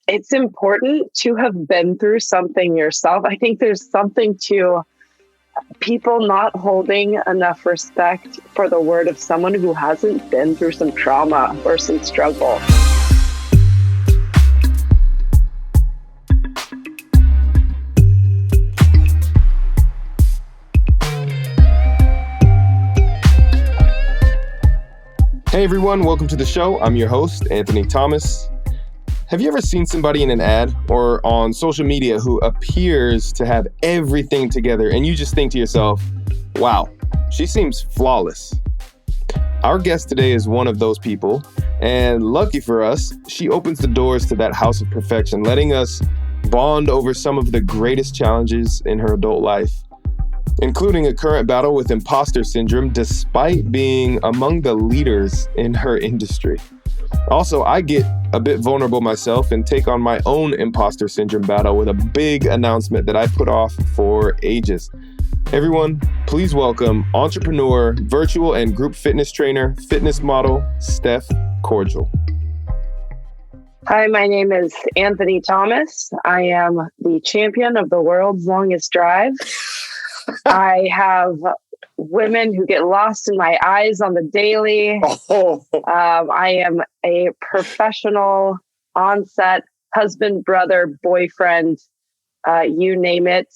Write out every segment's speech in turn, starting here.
it's important to have been through something yourself. I think there's something to people not holding enough respect for the word of someone who hasn't been through some trauma or some struggle. Hey everyone, welcome to the show. I'm your host, Anthony Thomas. Have you ever seen somebody in an ad or on social media who appears to have everything together and you just think to yourself, wow, she seems flawless? Our guest today is one of those people, and lucky for us, she opens the doors to that house of perfection, letting us bond over some of the greatest challenges in her adult life, including a current battle with imposter syndrome despite being among the leaders in her industry. Also, I get a bit vulnerable myself and take on my own imposter syndrome battle with a big announcement that I put off for ages. Everyone, please welcome entrepreneur, virtual and group fitness trainer, fitness model, Stef Corgel. Hi, my name is Anthony Thomas. I am the champion of the world's longest drive. I have women who get lost in my eyes on the daily. I am a professional on-set husband, brother, boyfriend, you name it.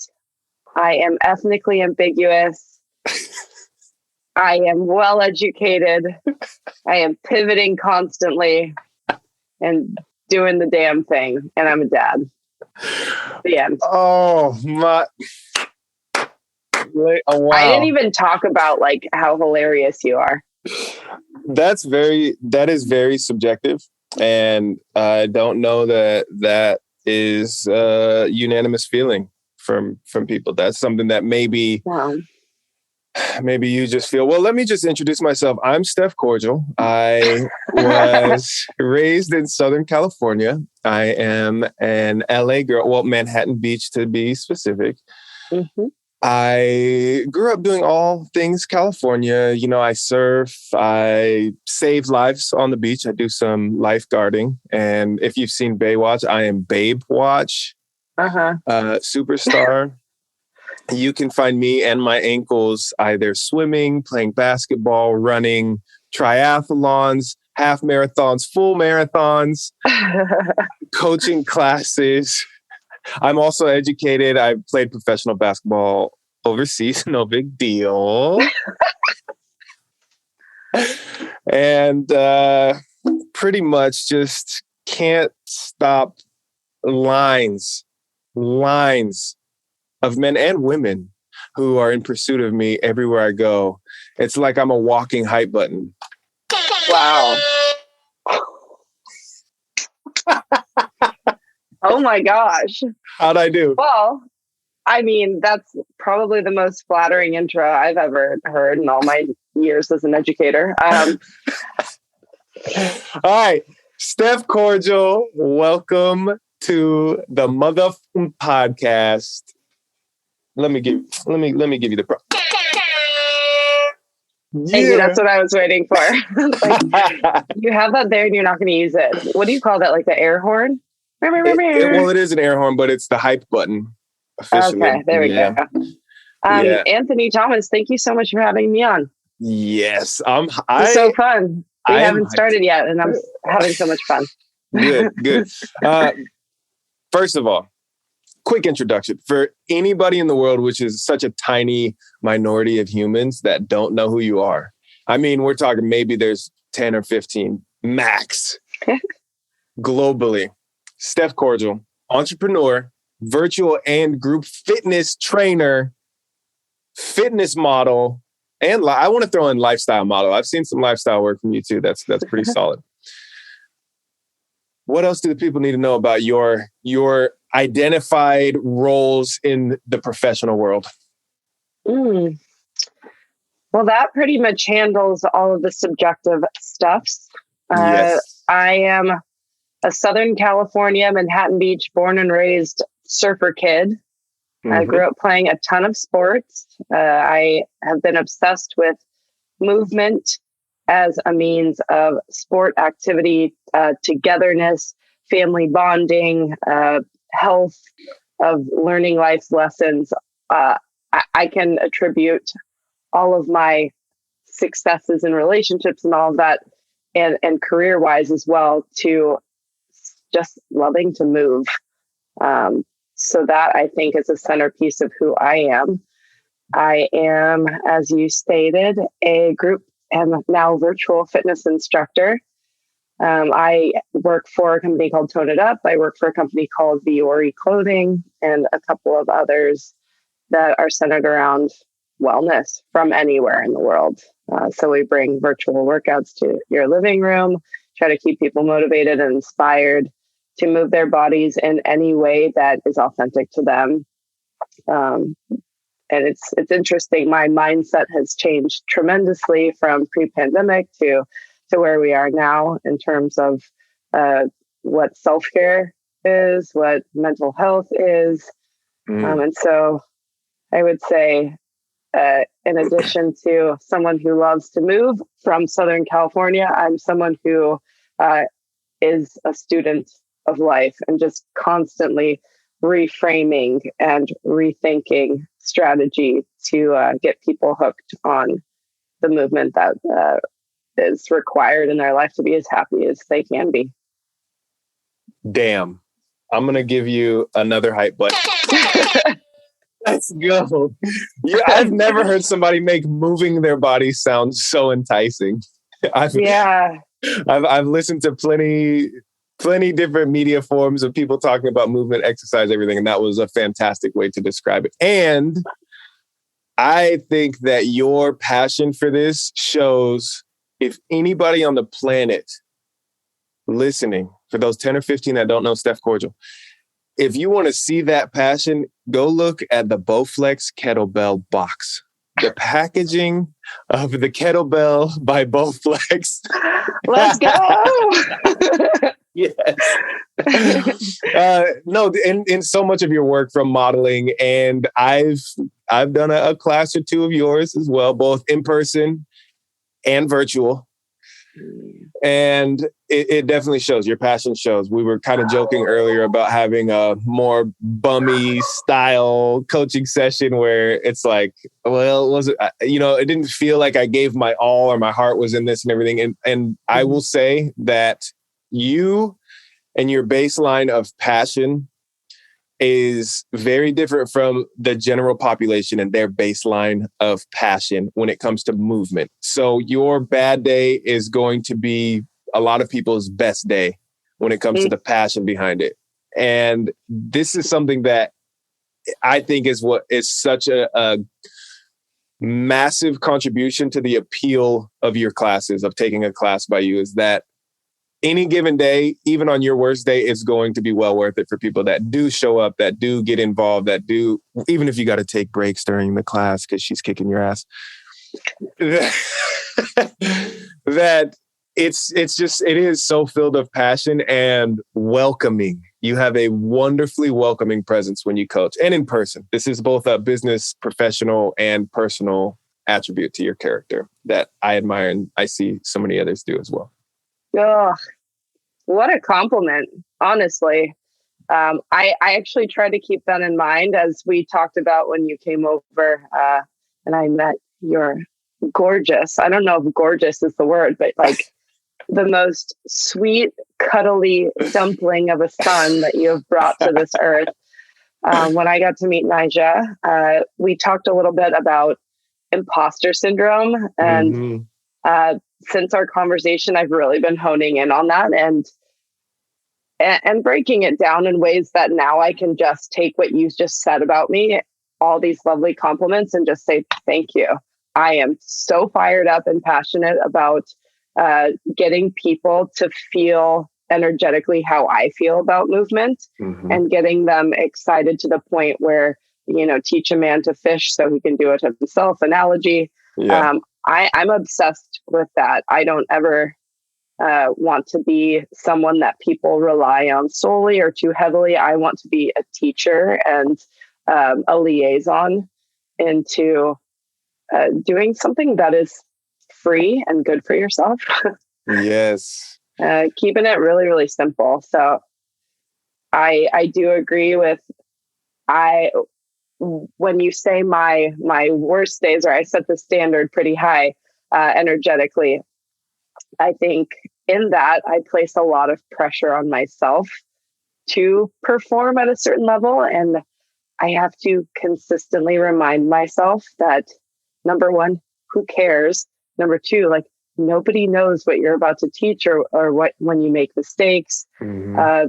I am ethnically ambiguous. I am well educated. I am pivoting constantly and doing the damn thing. And I'm a dad. The end. Oh my. Oh, wow. I didn't even talk about like how hilarious you are. That is very subjective. And I don't know that is a unanimous feeling from people. That's something that maybe you just feel. Well, let me just introduce myself. I'm Stef Corgel. I was raised in Southern California. I am an LA girl. Well, Manhattan Beach to be specific. Mm-hmm. I grew up doing all things California. You know, I surf, I save lives on the beach. I do some lifeguarding. And if you've seen Baywatch, I am Babe Watch, superstar. You can find me and my ankles either swimming, playing basketball, running, triathlons, half marathons, full marathons, coaching classes. I'm also educated. I played professional basketball overseas. No big deal. And pretty much just can't stop lines of men and women who are in pursuit of me everywhere I go. It's like I'm a walking hype button. Wow. Oh my gosh. How'd I do? Well, I mean, that's probably the most flattering intro I've ever heard in all my years as an educator. All right. Stef Corgel, welcome to the motherfucking podcast. Let me give you the pro. Thank you. That's what I was waiting for. Like, you have that there and you're not going to use it. What do you call that? Like the air horn? Well, it is an air horn, but it's the hype button. Officially. Okay, there we go. Anthony Thomas, thank you so much for having me on. Yes, it's so fun. We haven't started yet, and I'm having so much fun. Good. First of all, quick introduction for anybody in the world, which is such a tiny minority of humans that don't know who you are. I mean, we're talking maybe there's 10 or 15 max globally. Stef Corgel, entrepreneur, virtual and group fitness trainer, fitness model, and I want to throw in lifestyle model. I've seen some lifestyle work from you too. That's pretty solid. What else do the people need to know about your identified roles in the professional world? Well, that pretty much handles all of the subjective stuffs. Yes. I am a Southern California, Manhattan Beach, born and raised surfer kid. Mm-hmm. I grew up playing a ton of sports. I have been obsessed with movement as a means of sport activity, togetherness, family bonding, health, of learning life's lessons. I can attribute all of my successes in relationships and all of that, and career wise as well, to just loving to move. So that, I think, is a centerpiece of who I am. I am, as you stated, a group and now virtual fitness instructor. I work for a company called Tone It Up. I work for a company called Viori Clothing and a couple of others that are centered around wellness from anywhere in the world. So we bring virtual workouts to your living room, try to keep people motivated and inspired to move their bodies in any way that is authentic to them. And it's interesting. My mindset has changed tremendously from pre-pandemic to where we are now in terms of what self-care is, what mental health is. And so I would say, in addition to someone who loves to move from Southern California, I'm someone who is a student of life and just constantly reframing and rethinking strategy to get people hooked on the movement that is required in their life to be as happy as they can be. Damn. I'm going to give you another hype button. Let's go. I've never heard somebody make moving their body sound so enticing. I've listened to plenty different media forms of people talking about movement, exercise, everything. And that was a fantastic way to describe it. And I think that your passion for this shows, if anybody on the planet listening, for those 10 or 15 that don't know Stef Corgel, if you want to see that passion, go look at the Bowflex kettlebell box. The packaging of the kettlebell by Bowflex. Let's go. Yes. No, in so much of your work from modeling, and I've done a class or two of yours as well, both in person and virtual. And it definitely shows. Your passion shows. We were kind of joking earlier about having a more bummy style coaching session where it's like, well, was it, it didn't feel like I gave my all or my heart was in this and everything. And I will say that you and your baseline of passion is very different from the general population and their baseline of passion when it comes to movement. So your bad day is going to be a lot of people's best day when it comes to the passion behind it. And this is something that I think is what is such a massive contribution to the appeal of your classes, of taking a class by you, is that any given day, even on your worst day, it's going to be well worth it for people that do show up, that do get involved, that do, even if you got to take breaks during the class because she's kicking your ass, that it is so filled of passion and welcoming. You have a wonderfully welcoming presence when you coach and in person. This is both a business, professional, and personal attribute to your character that I admire, and I see so many others do as well. Oh, what a compliment, honestly. I actually try to keep that in mind, as we talked about when you came over and I met your gorgeous, I don't know if gorgeous is the word, but like the most sweet, cuddly dumpling of a son that you have brought to this earth. When I got to meet Nija, we talked a little bit about imposter syndrome. And since our conversation, I've really been honing in on that and breaking it down in ways that now I can just take what you just said about me, all these lovely compliments, and just say, thank you. I am so fired up and passionate about getting people to feel energetically how I feel about movement and getting them excited to the point where, teach a man to fish so he can do it himself analogy. Yeah. I'm obsessed with that. I don't ever want to be someone that people rely on solely or too heavily. I want to be a teacher and a liaison into doing something that is free and good for yourself. Yes. Keeping it really, really simple. So I do agree with, when you say my worst days, or I set the standard pretty high energetically, I think in that I place a lot of pressure on myself to perform at a certain level. And I have to consistently remind myself that, number one, who cares? Number two, like, nobody knows what you're about to teach, or what, when you make mistakes. Mm-hmm.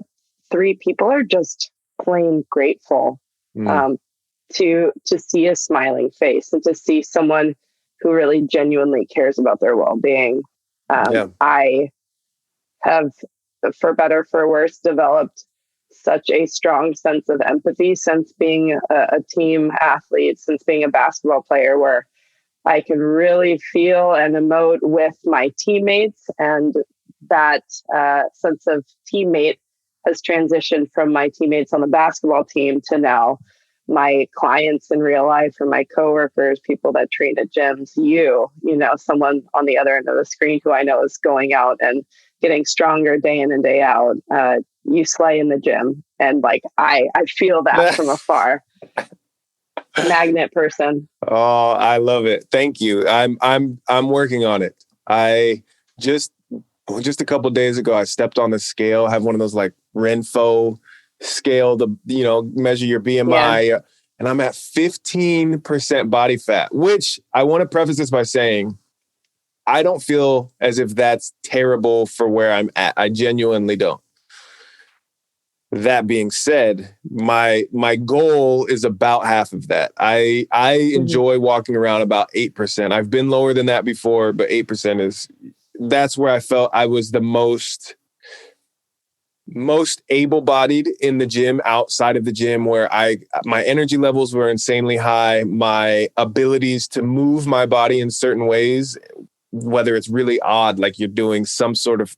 Three, people are just plain grateful to see a smiling face and to see someone who really genuinely cares about their well-being. I have, for better, for worse, developed such a strong sense of empathy since being a team athlete, since being a basketball player, where I can really feel and emote with my teammates. And that sense of teammate has transitioned from my teammates on the basketball team to now my clients in real life, or my coworkers, people that train at gyms, you know, someone on the other end of the screen who I know is going out and getting stronger day in and day out. You slay in the gym. And like, I feel that from afar. Magnet person. Oh, I love it. Thank you. I'm working on it. I just a couple of days ago, I stepped on the scale. I have one of those like Renfo scale to, measure your BMI. Yeah. And I'm at 15% body fat, which I want to preface this by saying, I don't feel as if that's terrible for where I'm at. I genuinely don't. That being said, my goal is about half of that. I enjoy walking around about 8%. I've been lower than that before, but 8% that's where I felt I was the most able-bodied in the gym, outside of the gym, where my energy levels were insanely high. My abilities to move my body in certain ways, whether it's really odd, like you're doing some sort of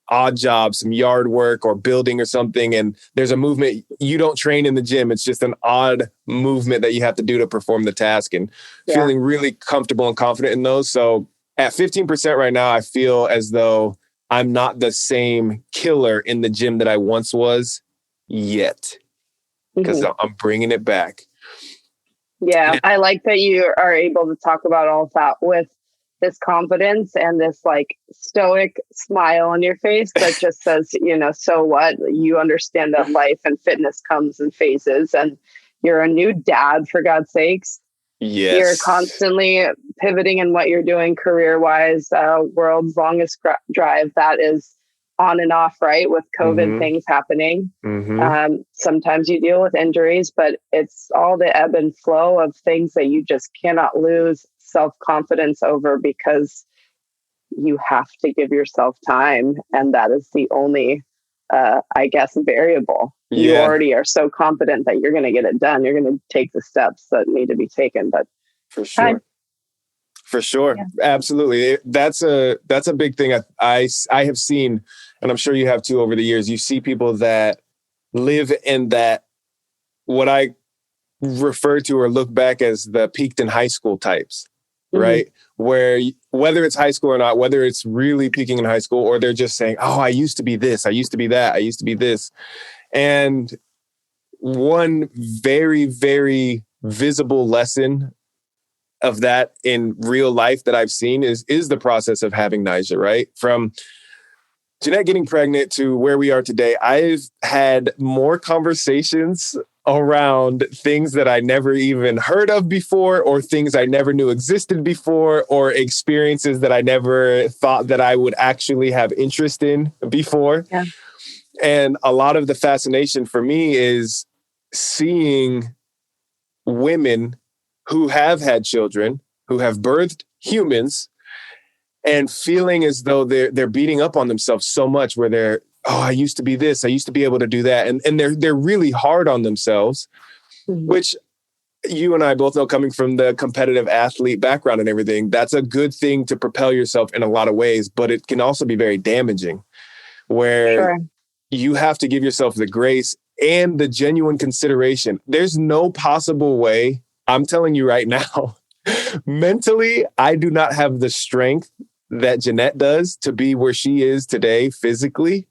odd job, some yard work or building or something, and there's a movement you don't train in the gym. It's just an odd movement that you have to do to perform the task, and feeling really comfortable and confident in those. So at 15% right now, I feel as though I'm not the same killer in the gym that I once was yet, because I'm bringing it back. Yeah, I like that you are able to talk about all of that with this confidence and this like stoic smile on your face that just says, so what? You understand that life and fitness comes in phases, and you're a new dad, for God's sakes. Yes. You're constantly pivoting in what you're doing career-wise. World's longest drive, that is on and off, right? With COVID things happening. Sometimes you deal with injuries, but it's all the ebb and flow of things that you just cannot lose self-confidence over, because you have to give yourself time. And that is the only, variable. Yeah. You already are so confident that you're going to get it done. You're going to take the steps that need to be taken, but for sure. Time. For sure. Yeah. Absolutely. That's a big thing I have seen, and I'm sure you have too over the years. You see people that live in that, what I refer to or look back as the peaked in high school types, right? Where whether it's high school or not, whether it's really peaking in high school, or they're just saying, oh, I used to be this, I used to be that, I used to be this. And one very, very visible lesson of that in real life that I've seen is the process of having Nyjah, right? From Jeanette getting pregnant to where we are today, I've had more conversations around things that I never even heard of before, or things I never knew existed before, or experiences that I never thought that I would actually have interest in before. Yeah. And a lot of the fascination for me is seeing women who have had children, who have birthed humans, and feeling as though they're beating up on themselves so much, where they're, oh, I used to be this, I used to be able to do that. And they're really hard on themselves, which you and I both know, coming from the competitive athlete background and everything, that's a good thing to propel yourself in a lot of ways, but it can also be very damaging, where you have to give yourself the grace and the genuine consideration. There's no possible way, I'm telling you right now, mentally, I do not have the strength that Jeanette does to be where she is today physically.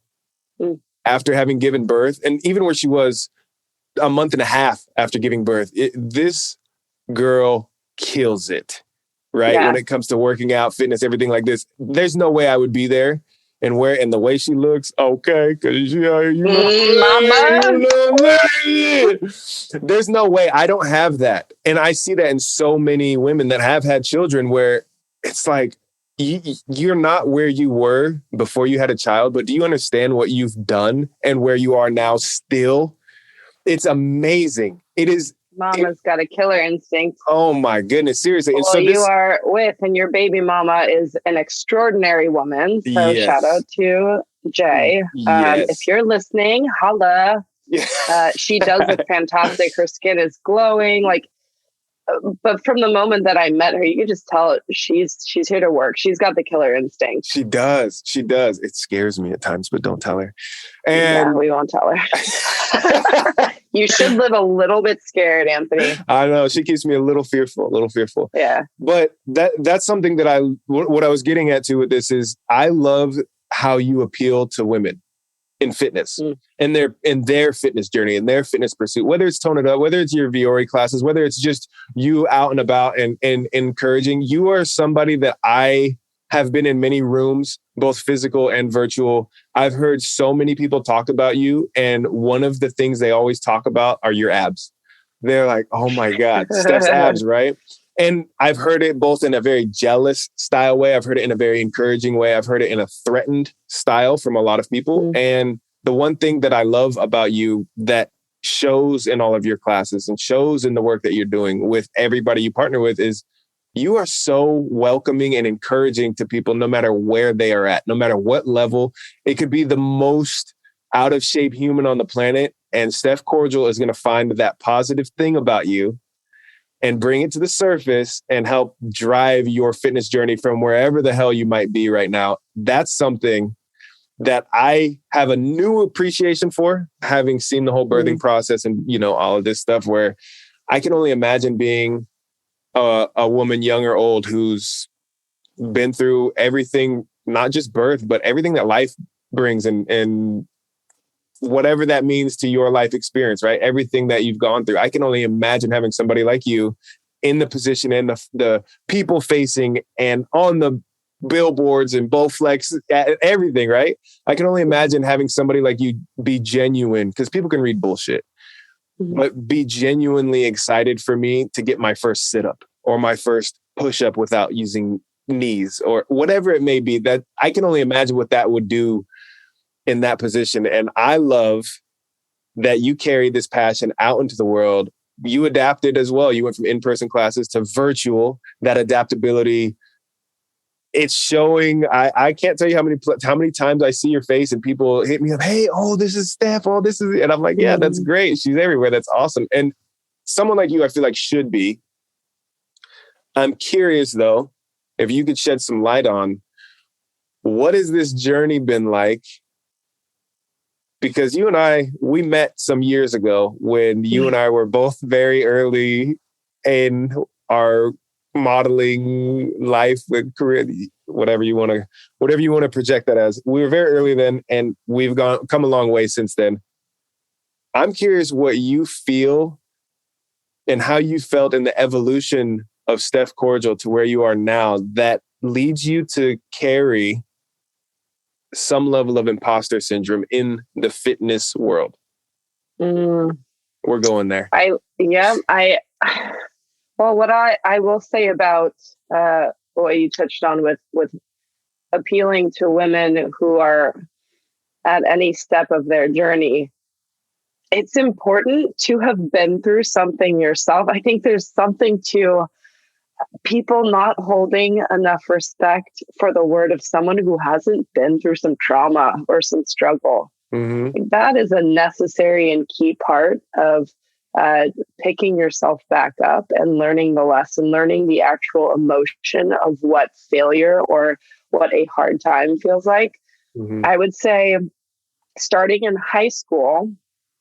after having given birth, and even where she was a month and a half after giving birth, this girl kills it, right? Yeah. When it comes to working out, fitness, everything like this, there's no way I would be there. And the way she looks, okay, because mama. There's no way. I don't have that. And I see that in so many women that have had children where it's like, you're not where you were before you had a child, but do you understand what you've done and where you are now still? It's amazing. It is. Mama's got a killer instinct. Oh my goodness, seriously. Well, and so you are with, and your baby mama is an extraordinary woman. So yes. Shout out to Jay. Yes. If you're listening, holla. She does look fantastic. Her skin is glowing. But from the moment that I met her, you could just tell she's here to work. She's got the killer instinct. She does. It scares me at times, but don't tell her. And we won't tell her. You should live a little bit scared, Anthony. I know. She keeps me a little fearful. Yeah. But that's something that what I was getting at too with this is I love how you appeal to women in fitness and their fitness journey and their fitness pursuit, whether it's Tone It Up, whether it's your Viore classes, whether it's just you out and about and encouraging. You are somebody that I have been in many rooms, both physical and virtual. I've heard so many people talk about you. And one of the things they always talk about are your abs. They're like, oh my God, Stef's abs, right? And I've heard it both in a very jealous style way. I've heard it in a very encouraging way. I've heard it in a threatened style from a lot of people. And the one thing that I love about you that shows in all of your classes and shows in the work that you're doing with everybody you partner with is you are so welcoming and encouraging to people, no matter where they are at, no matter what level. It could be the most out of shape human on the planet. And Stef Corgel is going to find that positive thing about you and bring it to the surface and help drive your fitness journey from wherever the hell you might be right now. That's something that I have a new appreciation for, having seen the whole birthing process and, all of this stuff, where I can only imagine being a woman, young or old, who's been through everything, not just birth, but everything that life brings and whatever that means to your life experience, right? Everything that you've gone through. I can only imagine having somebody like you in the position and the people facing and on the billboards and Bowflex, everything, right? I can only imagine having somebody like you be genuine, because people can read bullshit, but be genuinely excited for me to get my first sit-up or my first push-up without using knees or whatever it may be. That I can only imagine what that would do in that position. And I love that you carry this passion out into the world. You adapted as well. You went from in-person classes to virtual. That adaptability, it's showing. I can't tell you how many times I see your face and people hit me up. Hey, this is Stef. This is, and I'm like, yeah, that's great. She's everywhere. That's awesome. And someone like you, I feel like should be. I'm curious though, if you could shed some light on what has this journey been like? Because you and I, we met some years ago when you and I were both very early in our modeling life and career, whatever you want to project that as. We were very early then, and we've come a long way since then. I'm curious what you feel and how you felt in the evolution of Stef Corgel to where you are now that leads you to carry some level of imposter syndrome in the fitness world. We're going there. What I will say about what you touched on with appealing to women who are at any step of their journey, it's important to have been through something yourself. I think there's something to people not holding enough respect for the word of someone who hasn't been through some trauma or some struggle. That is a necessary and key part of picking yourself back up and learning the lesson, learning the actual emotion of what failure or what a hard time feels like. I would say starting in high school,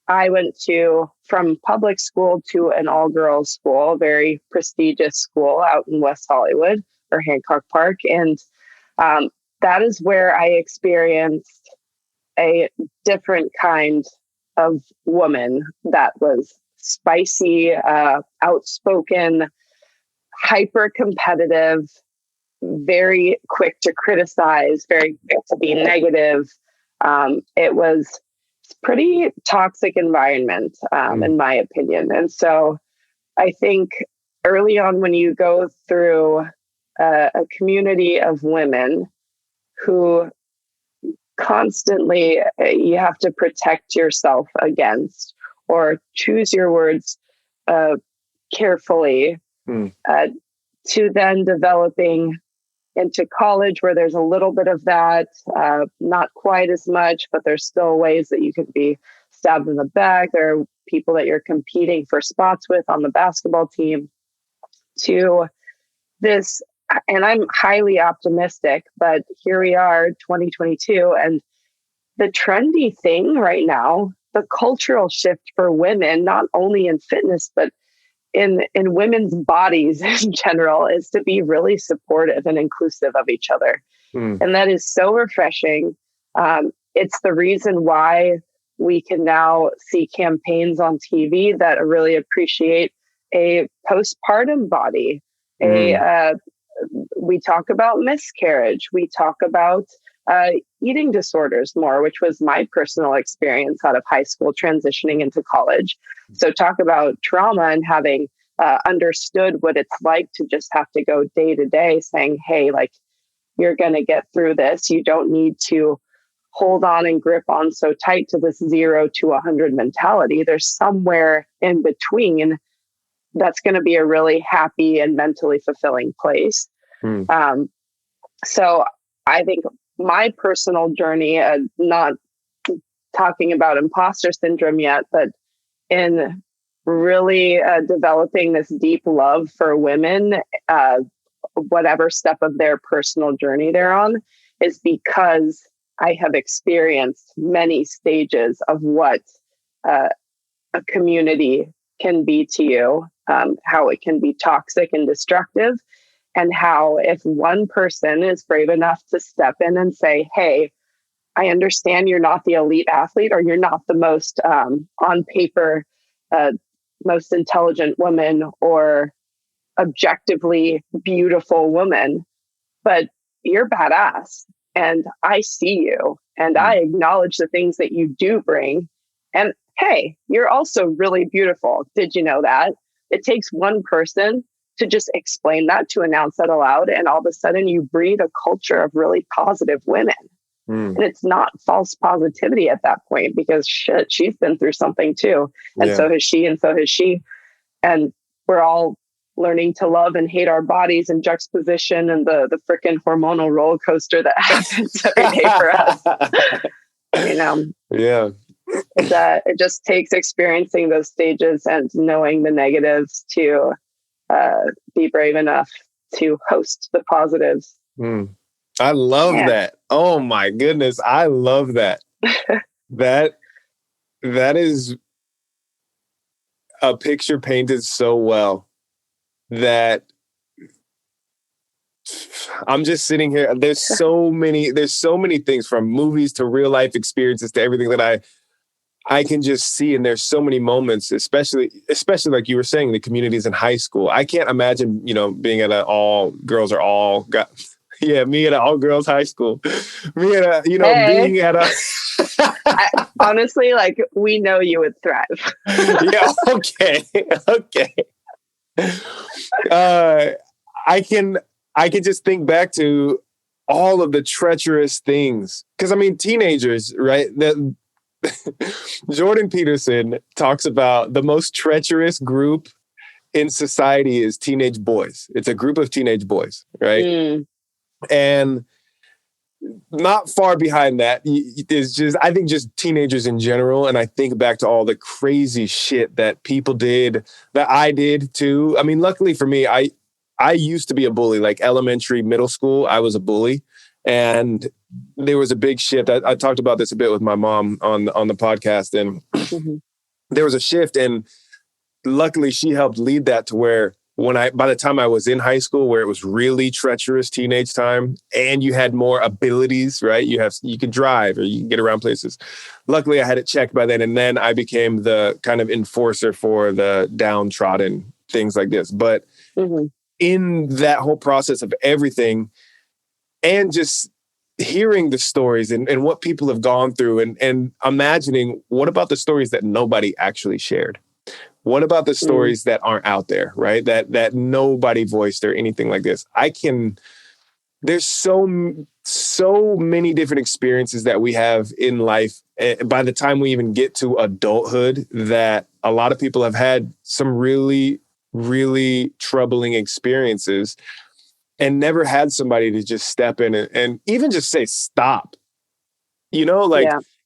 I went from public school to an all-girls school, a very prestigious school out in West Hollywood or Hancock Park. And that is where I experienced a different kind of woman that was spicy, outspoken, hyper competitive, very quick to criticize, very quick to be negative. It was a pretty toxic environment, in my opinion. And so I think early on, when you go through a community of women who constantly you have to protect yourself against, or choose your words carefully, to then developing into college, where there's a little bit of that, not quite as much, but there's still ways that you could be stabbed in the back. There are people that you're competing for spots with on the basketball team, to this. And I'm highly optimistic, but here we are, 2022, and the trendy thing right now, the cultural shift for women, not only in fitness, but in women's bodies in general, is to be really supportive and inclusive of each other. And that is so refreshing. It's the reason why we can now see campaigns on TV that really appreciate a postpartum body. We talk about miscarriage. We talk about eating disorders more, which was my personal experience out of high school transitioning into college. So talk about trauma and having understood what it's like to just have to go day to day saying, hey, like, you're going to get through this. You don't need to hold on and grip on so tight to this 0 to 100 mentality. There's somewhere in between that's going to be a really happy and mentally fulfilling place. So I think my personal journey, not talking about imposter syndrome yet, but in really developing this deep love for women, whatever step of their personal journey they're on, is because I have experienced many stages of what a community can be to you, how it can be toxic and destructive, and how if one person is brave enough to step in and say, hey, I understand you're not the elite athlete, or you're not the most on paper, most intelligent woman, or objectively beautiful woman, but you're badass. And I see you, and I acknowledge the things that you do bring. And hey, you're also really beautiful. Did you know that? It takes one person to just explain that, to announce that aloud. And all of a sudden you breed a culture of really positive women. And it's not false positivity at that point, because shit, she's been through something too. And so has she, and so has she. And we're all learning to love and hate our bodies in juxtaposition, and the freaking hormonal roller coaster that happens every day for us. You know? Yeah. It just takes experiencing those stages and knowing the negatives to be brave enough to host the positives. I love that. Oh my goodness. I love that. that is a picture painted so well that I'm just sitting here. There's so many things, from movies to real life experiences to everything, that I can just see. And there's so many moments, especially like you were saying, the communities in high school. I can't imagine, being at me at an all girls high school. Me at being at a honestly, like, we know you would thrive. Yeah. Okay. I can just think back to all of the treacherous things. Because I mean, teenagers, right? Jordan Peterson talks about the most treacherous group in society is teenage boys. It's a group of teenage boys, right? And not far behind that is just, I think, just teenagers in general. And I think back to all the crazy shit that people did, that I did too. I mean, luckily for me, I used to be a bully, like elementary, middle school. I was a bully. And there was a big shift. I talked about this a bit with my mom on the podcast, and there was a shift, and luckily she helped lead that to where by the time I was in high school, where it was really treacherous teenage time, and you had more abilities, right? You could drive or you can get around places. Luckily, I had it checked by then, and then I became the kind of enforcer for the downtrodden, things like this. But in that whole process of everything, and just hearing the stories and what people have gone through, and imagining, what about the stories that nobody actually shared? What about the stories that aren't out there, right? That nobody voiced or anything like this? There's so many different experiences that we have in life by the time we even get to adulthood, that a lot of people have had some really, really troubling experiences and never had somebody to just step in and even just say, stop.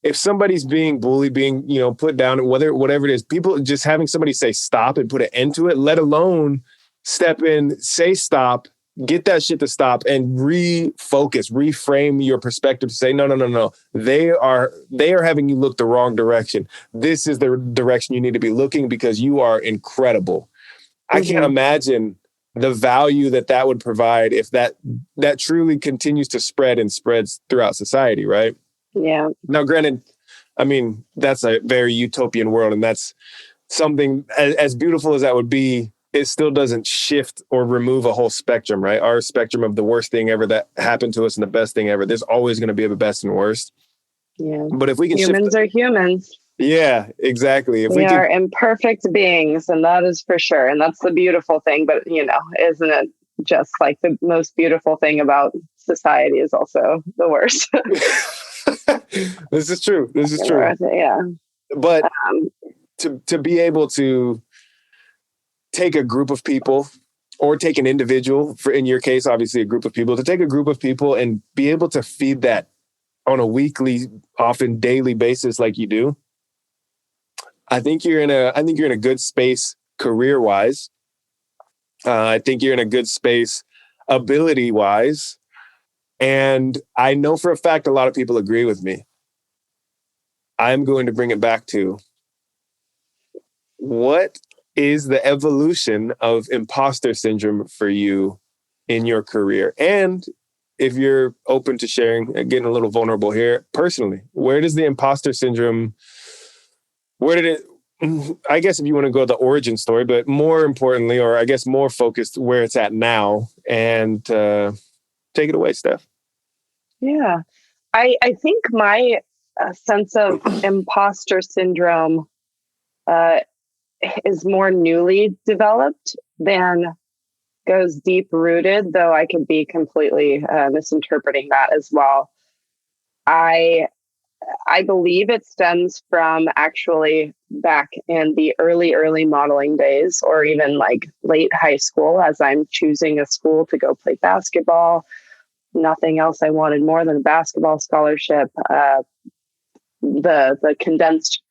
If somebody's being bullied, being, put down, whatever it is, people just having somebody say stop and put an end to it, let alone step in, say stop, get that shit to stop, and refocus, reframe your perspective to say, no. They are having you look the wrong direction. This is the direction you need to be looking, because you are incredible. I can't imagine the value that would provide if that truly continues to spread and spreads throughout society, right? Yeah. Now, granted, I mean, that's a very utopian world, and that's something as beautiful as that would be, it still doesn't shift or remove a whole spectrum, right? Our spectrum of the worst thing ever that happened to us and the best thing ever. There's always going to be the best and worst. Yeah. But if we can humans are humans. Yeah, exactly. We are imperfect beings, and that is for sure. And that's the beautiful thing. But, isn't it just like the most beautiful thing about society is also the worst? This is true. Yeah. But to be able to take a group of people, or take an individual, in your case, obviously a group of people, to take a group of people and be able to feed that on a weekly, often daily basis like you do, I think you're in a good space career-wise. I think you're in a good space ability-wise. And I know for a fact a lot of people agree with me. I'm going to bring it back to, what is the evolution of imposter syndrome for you in your career? And if you're open to sharing, getting a little vulnerable here, personally, where does the imposter syndrome, I guess if you want to go the origin story, but more importantly, or I guess more focused where it's at now, and take it away, Stef. Yeah. I think my sense of imposter syndrome is more newly developed than goes deep rooted, though I could be completely misinterpreting that as well. I believe it stems from actually back in the early modeling days, or even like late high school, as I'm choosing a school to go play basketball. Nothing else I wanted more than a basketball scholarship. The condensed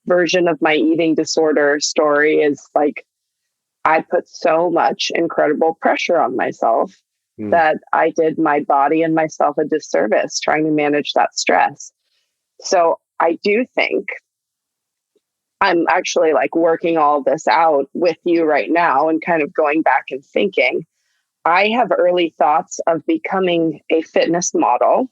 version of my eating disorder story is like, I put so much incredible pressure on myself that I did my body and myself a disservice trying to manage that stress. So I do think I'm actually like working all this out with you right now and kind of going back and thinking. I have early thoughts of becoming a fitness model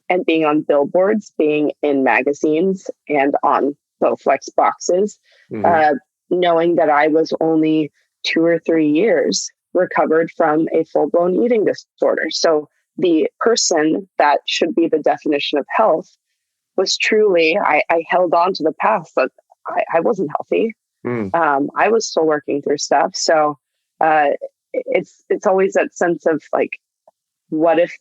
and being on billboards, being in magazines and on Bowflex boxes, knowing that I was only 2 or 3 years recovered from a full-blown eating disorder. So the person that should be the definition of health was truly, I held on to the past, but I wasn't healthy. I was still working through stuff. So it's always that sense of like, what if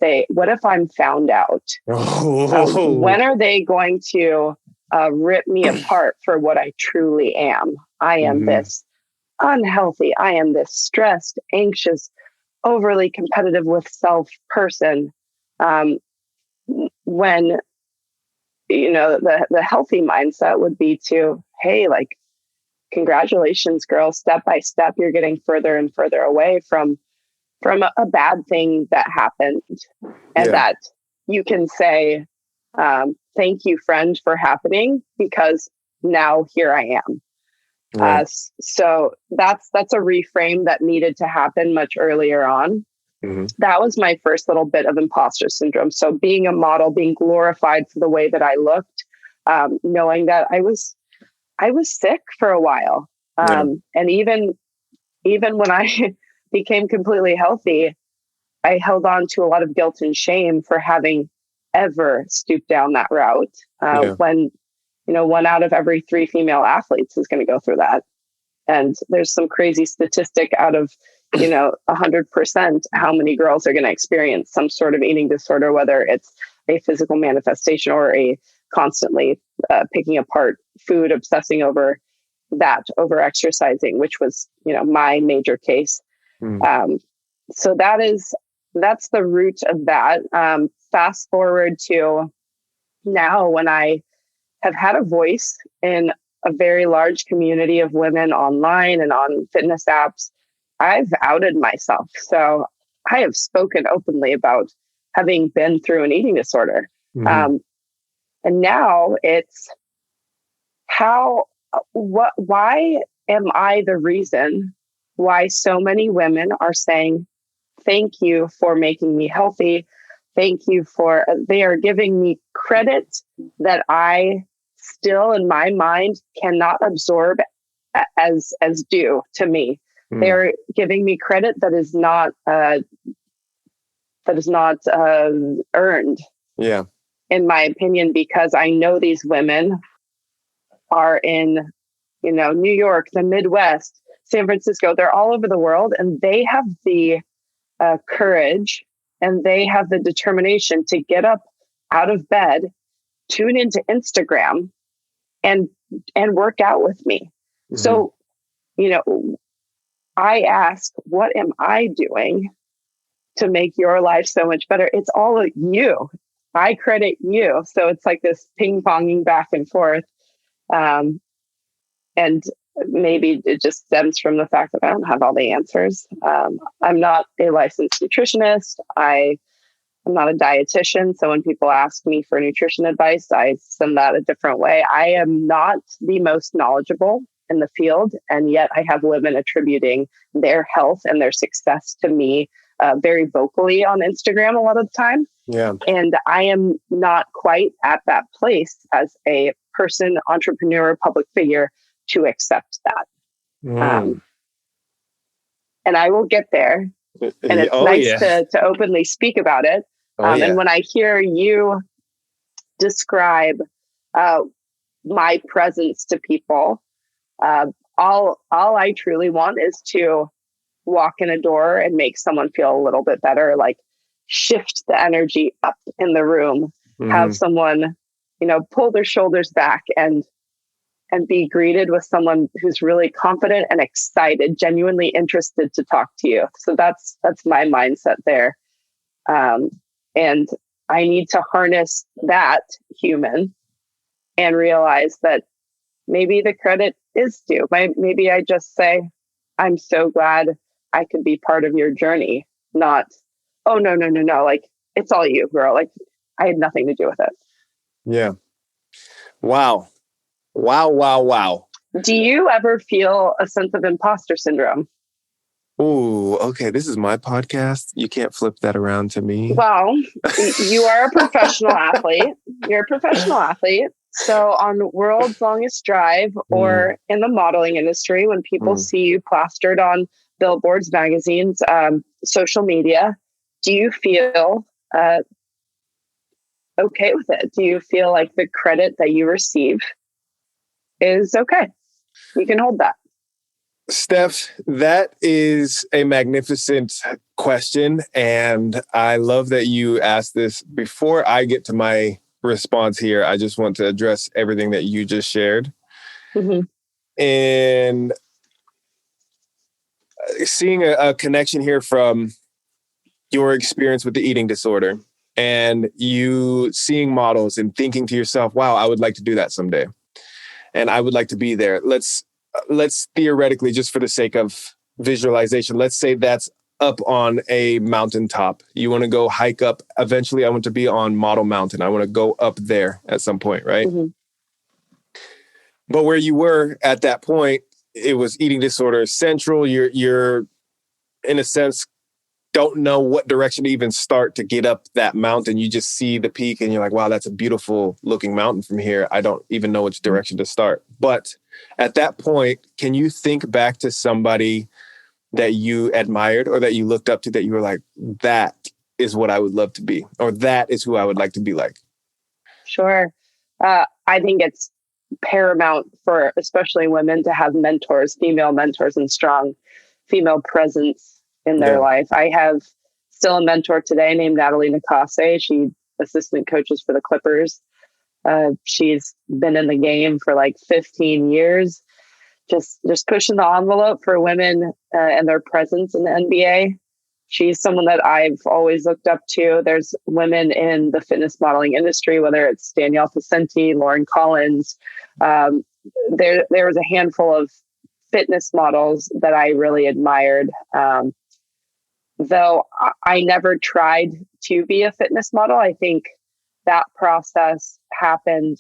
I'm found out? When are they going to rip me apart for what I truly am? I am this unhealthy. I am this stressed, anxious, overly competitive with self person. When, the healthy mindset would be to, hey, like, congratulations, girl, step by step, you're getting further and further away from a bad thing that happened, and that you can say, thank you, friend, for happening, because now here I am. Right. So that's a reframe that needed to happen much earlier on. Mm-hmm. That was my first little bit of imposter syndrome. So being a model, being glorified for the way that I looked, knowing that I was sick for a while. And even when I became completely healthy, I held on to a lot of guilt and shame for having ever stooped down that route. When, one out of every 3 female athletes is going to go through that. And there's some crazy statistic out of, 100% how many girls are going to experience some sort of eating disorder, whether it's a physical manifestation or a constantly picking apart food, obsessing over that, over exercising, which was, my major case. So that's the root of that. Fast forward to now, when I have had a voice in a very large community of women online and on fitness apps, I've outed myself. So I have spoken openly about having been through an eating disorder. And now it's why am I the reason why so many women are saying, thank you for making me healthy. They are giving me credit that I still in my mind cannot absorb as due to me. They're giving me credit that is not earned. Yeah. In my opinion, because I know these women are in, New York, the Midwest, San Francisco, they're all over the world, and they have the courage and they have the determination to get up out of bed, tune into Instagram and work out with me. So, I ask, what am I doing to make your life so much better? It's all you. I credit you. So it's like this ping-ponging back and forth. And maybe it just stems from the fact that I don't have all the answers. I'm not a licensed nutritionist. I'm not a dietitian. So when people ask me for nutrition advice, I send that a different way. I am not the most knowledgeable in the field. And yet I have women attributing their health and their success to me very vocally on Instagram a lot of the time. Yeah. And I am not quite at that place as a person, entrepreneur, public figure to accept that. And I will get there. And it's nice to openly speak about it. And when I hear you describe my presence to people, all I truly want is to walk in a door and make someone feel a little bit better, like shift the energy up in the room, have someone, pull their shoulders back and be greeted with someone who's really confident and excited, genuinely interested to talk to you. So that's my mindset there. And I need to harness that human and realize that maybe the credit is due. Maybe I just say, I'm so glad I could be part of your journey. Not, oh, no. Like, it's all you, girl. Like, I had nothing to do with it. Yeah. Wow. Do you ever feel a sense of imposter syndrome? Ooh, okay. This is my podcast. You can't flip that around to me. Well, you are a professional athlete. You're a professional athlete. So on World's Longest Drive or in the modeling industry, when people see you plastered on billboards, magazines, social media, do you feel okay with it? Do you feel like the credit that you receive is okay? You can hold that. Steph, that is a magnificent question. And I love that you asked this. Before I get to my response here, I just want to address everything that you just shared. And seeing a connection here from your experience with the eating disorder and you seeing models and thinking to yourself, wow, I would like to do that someday. And I would like to be there. Let's theoretically, just for the sake of visualization, let's say that's up on a mountaintop. You want to go hike up. Eventually, I want to be on Model Mountain. I want to go up there at some point, right? But where you were at that point, it was eating disorder central. You're in a sense, don't know what direction to even start to get up that mountain. You just see the peak and you're like, wow, that's a beautiful looking mountain from here. I don't even know which direction to start. But at that point, can you think back to somebody that you admired or that you looked up to that you were like, that is what I would love to be, or that is who I would like to be like? Sure. I think it's paramount for especially women to have mentors, female mentors, and strong female presence in their life. I have still a mentor today named Natalie Nakase. She assistant coaches for the Clippers. She's been in the game for like 15 years, just pushing the envelope for women and their presence in the NBA. She's someone that I've always looked up to. There's women in the fitness modeling industry, whether it's Danielle Facenti, Lauren Collins. There was a handful of fitness models that I really admired. Though I never tried to be a fitness model, I think that process happened,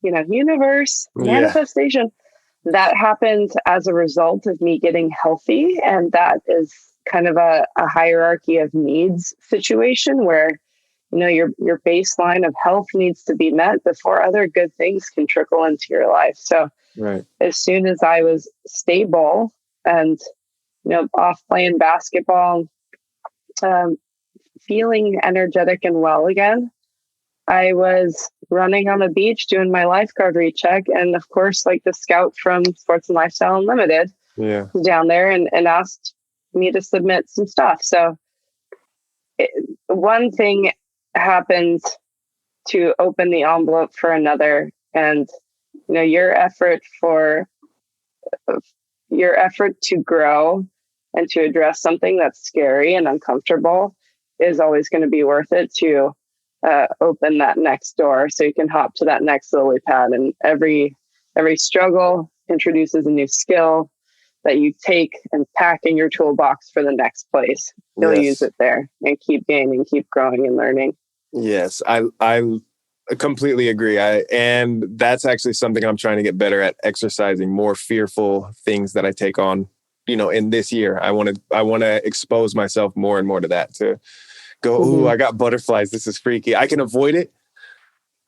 universe, manifestation. That happened as a result of me getting healthy. And that is kind of a hierarchy of needs situation where, your baseline of health needs to be met before other good things can trickle into your life. So as soon as I was stable and, off playing basketball, feeling energetic and well again, I was running on the beach doing my lifeguard recheck. And of course, like the scout from Sports and Lifestyle Unlimited was down there and asked me to submit some stuff. So one thing happened to open the envelope for another. And, your effort to grow and to address something that's scary and uncomfortable is always going to be worth it to open that next door so you can hop to that next lily pad. And every struggle introduces a new skill that you take and pack in your toolbox for the next place. You'll use it there and keep gaining, keep growing and learning. Yes, I completely agree. And that's actually something I'm trying to get better at, exercising more fearful things that I take on, in this year. I want to expose myself more and more to that, to go, ooh, I got butterflies. This is freaky. I can avoid it,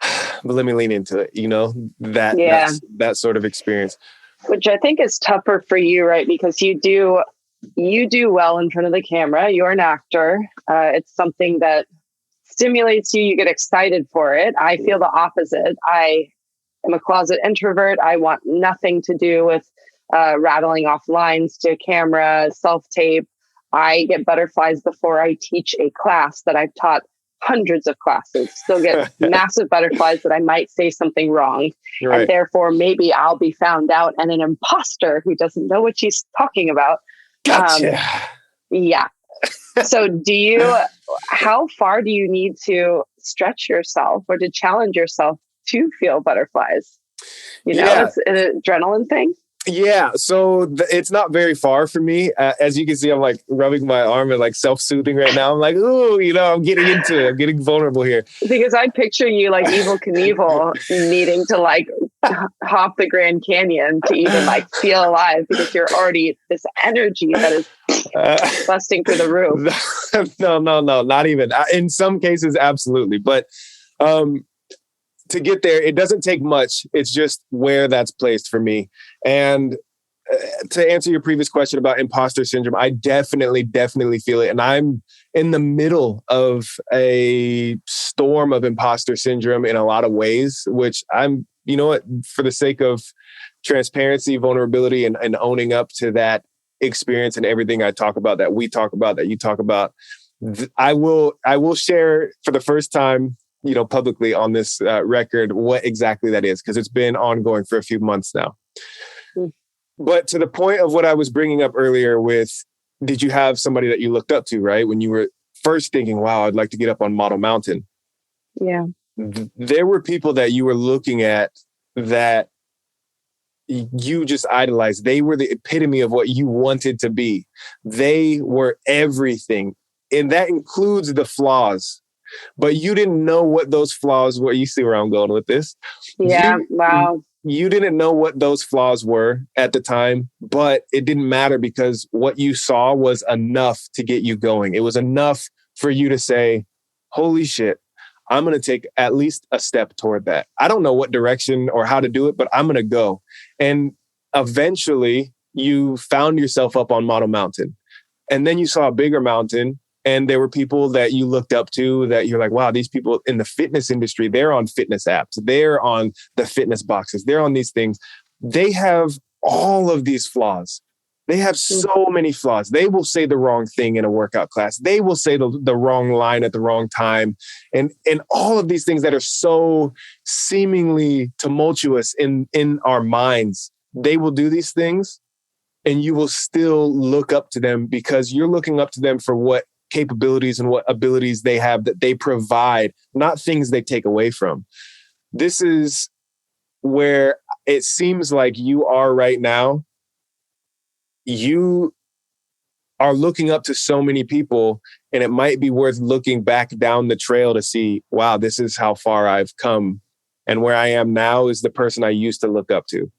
but let me lean into it, that sort of experience. Which I think is tougher for you, right? Because you do well in front of the camera. You're an actor. It's something that stimulates you. You get excited for it. I feel the opposite. I am a closet introvert. I want nothing to do with rattling off lines to camera, self-tape. I get butterflies before I teach a class that I've taught hundreds of classes. Still get massive butterflies that I might say something wrong. Right. And therefore, maybe I'll be found out and an imposter who doesn't know what she's talking about. Gotcha. So how far do you need to stretch yourself or to challenge yourself to feel butterflies? It's an adrenaline thing. Yeah. So it's not very far from me. As you can see, I'm like rubbing my arm and like self-soothing right now. I'm like, ooh, I'm getting into it. I'm getting vulnerable here. Because I picture you like Evel Knievel needing to like hop the Grand Canyon to even like feel alive because you're already this energy that is busting through the roof. No, not even. In some cases, absolutely. But to get there, it doesn't take much. It's just where that's placed for me. And to answer your previous question about imposter syndrome, I definitely feel it. And I'm in the middle of a storm of imposter syndrome in a lot of ways, which I'm, for the sake of transparency, vulnerability, and owning up to that experience and everything I talk about, that we talk about, that you talk about, I will share for the first time, publicly on this record, what exactly that is, because it's been ongoing for a few months now. But to the point of what I was bringing up earlier with, did you have somebody that you looked up to, right? When you were first thinking, wow, I'd like to get up on Model Mountain. Yeah. There were people that you were looking at that you just idolized. They were the epitome of what you wanted to be. They were everything. And that includes the flaws. But you didn't know what those flaws were. You see where I'm going with this? Yeah. Wow. you didn't know what those flaws were at the time, but it didn't matter because what you saw was enough to get you going. It was enough for you to say, holy shit, I'm going to take at least a step toward that. I don't know what direction or how to do it, but I'm going to go. And eventually you found yourself up on Model Mountain. And then you saw a bigger mountain and there were people that you looked up to that you're like, wow, these people in the fitness industry, they're on fitness apps. They're on the fitness boxes. They're on these things. They have all of these flaws. They have so many flaws. They will say the wrong thing in a workout class. They will say the wrong line at the wrong time. And all of these things that are so seemingly tumultuous in our minds, they will do these things and you will still look up to them because you're looking up to them for what capabilities and what abilities they have that they provide, not things they take away from. This is where it seems like you are right now. You are looking up to so many people, and it might be worth looking back down the trail to see, wow, this is how far I've come. And where I am now is the person I used to look up to.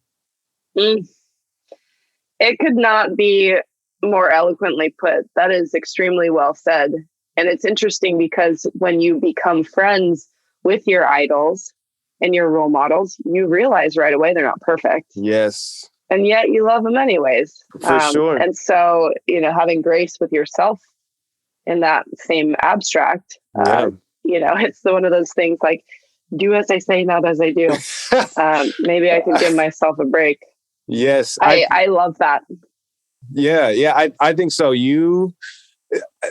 It could not be more eloquently put. That is extremely well said. And it's interesting because when you become friends with your idols and your role models, you realize right away they're not perfect. Yes. And yet you love them anyways. For sure. And so, having grace with yourself in that same abstract, it's one of those things like, do as I say, not as I do. Maybe I could give myself a break. Yes. I love that. Yeah. I think so.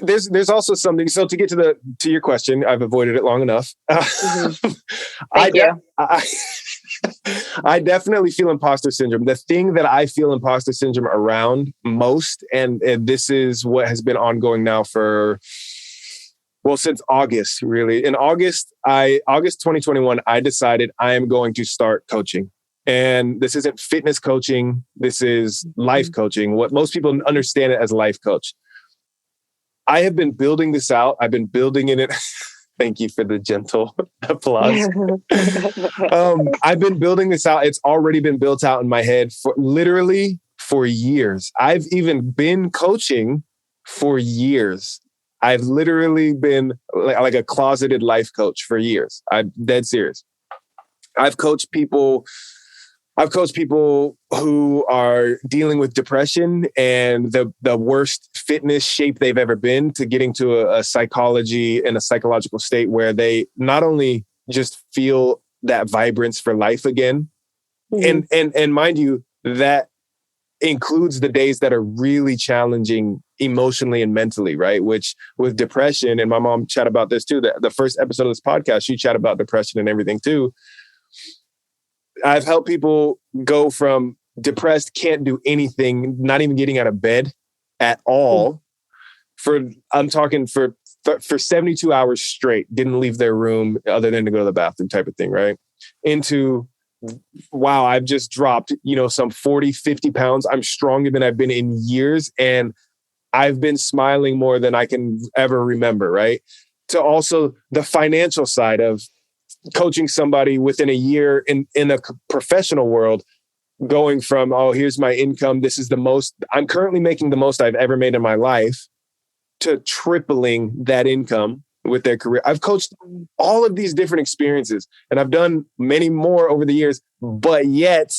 There's also something. So to get to your question, I've avoided it long enough. Thank you. I definitely feel imposter syndrome. The thing that I feel imposter syndrome around most, and this is what has been ongoing now since August, really. In August 2021, I decided I am going to start coaching. And this isn't fitness coaching. This is life coaching. What most people understand it as life coach. I have been building this out. I've been building in it. Thank you for the gentle applause. I've been building this out. It's already been built out in my head for years. I've even been coaching for years. I've literally been like a closeted life coach for years. I'm dead serious. I've coached people who are dealing with depression and the worst fitness shape they've ever been to getting to a psychology and a psychological state where they not only just feel that vibrance for life again. And mind you, that includes the days that are really challenging emotionally and mentally, right? Which with depression, and my mom chat about this too, the first episode of this podcast, she chat about depression and everything too. I've helped people go from depressed, can't do anything, not even getting out of bed at all. I'm talking for 72 hours straight, didn't leave their room other than to go to the bathroom type of thing, right? Into, wow, I've just dropped, some 40, 50 pounds. I'm stronger than I've been in years. And I've been smiling more than I can ever remember, right? To also the financial side of coaching somebody within a year in a professional world, going from, oh, here's my income. This is the most, I'm currently making the most I've ever made in my life, to tripling that income with their career. I've coached all of these different experiences and I've done many more over the years, but yet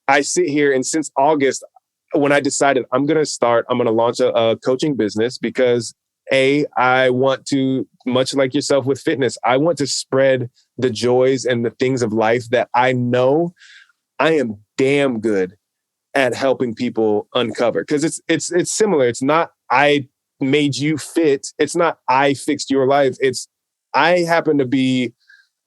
I sit here and since August, when I decided I'm going to launch a coaching business because I want to, much like yourself with fitness, I want to spread the joys and the things of life that I know I am damn good at helping people uncover. Because it's similar. It's not I made you fit. It's not I fixed your life. It's I happen to be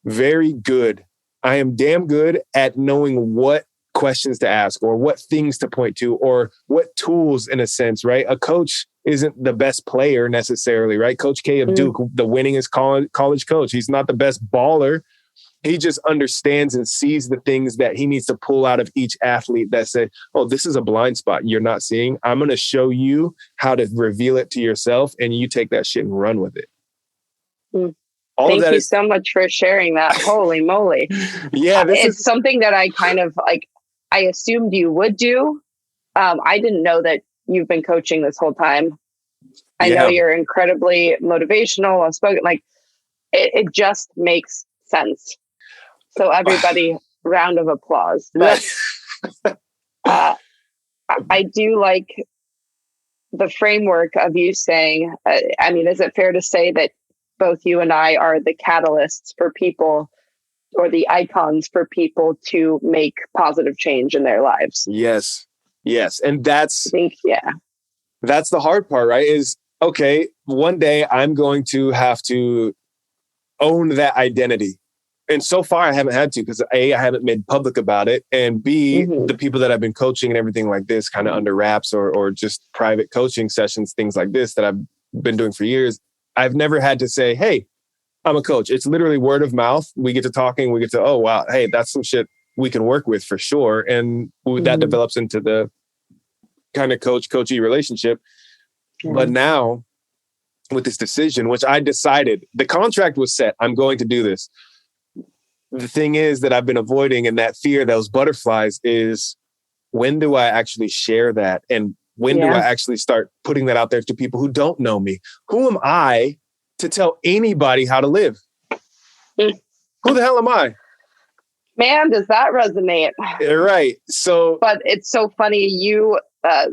very good. I am damn good at knowing what questions to ask or what things to point to or what tools, in a sense, right? A coach isn't the best player necessarily, right? Coach K of Duke, the winningest college coach. He's not the best baller. He just understands and sees the things that he needs to pull out of each athlete that say, oh, this is a blind spot you're not seeing. I'm going to show you how to reveal it to yourself and you take that shit and run with it. all Thank of that you is so much for sharing that. Holy moly. yeah, It's something that I kind of like, I assumed you would do. I didn't know that you've been coaching this whole time. I know you're incredibly motivational, outspoken. Like it just makes sense. So everybody, round of applause. But I do like the framework of you saying, I mean, is it fair to say that both you and I are the catalysts for people, or the icons for people to make positive change in their lives? Yes. And that's the hard part, right? Is okay, one day I'm going to have to own that identity. And so far I haven't had to, because A, I haven't made public about it. And B, the people that I've been coaching and everything like this, kind of under wraps or just private coaching sessions, things like this that I've been doing for years, I've never had to say, hey, I'm a coach. It's literally word of mouth. We get to talking, we get to, oh, wow, hey, that's some shit we can work with for sure. And that develops into the kind of coach-coachee relationship. But now with this decision, which I decided, the contract was set, I'm going to do this. The thing is that I've been avoiding, and that fear, those butterflies, is when do I actually share that? And when do I actually start putting that out there to people who don't know me? Who am I to tell anybody how to live? Who the hell am I? Man, does that resonate? Right. So, but it's so funny, you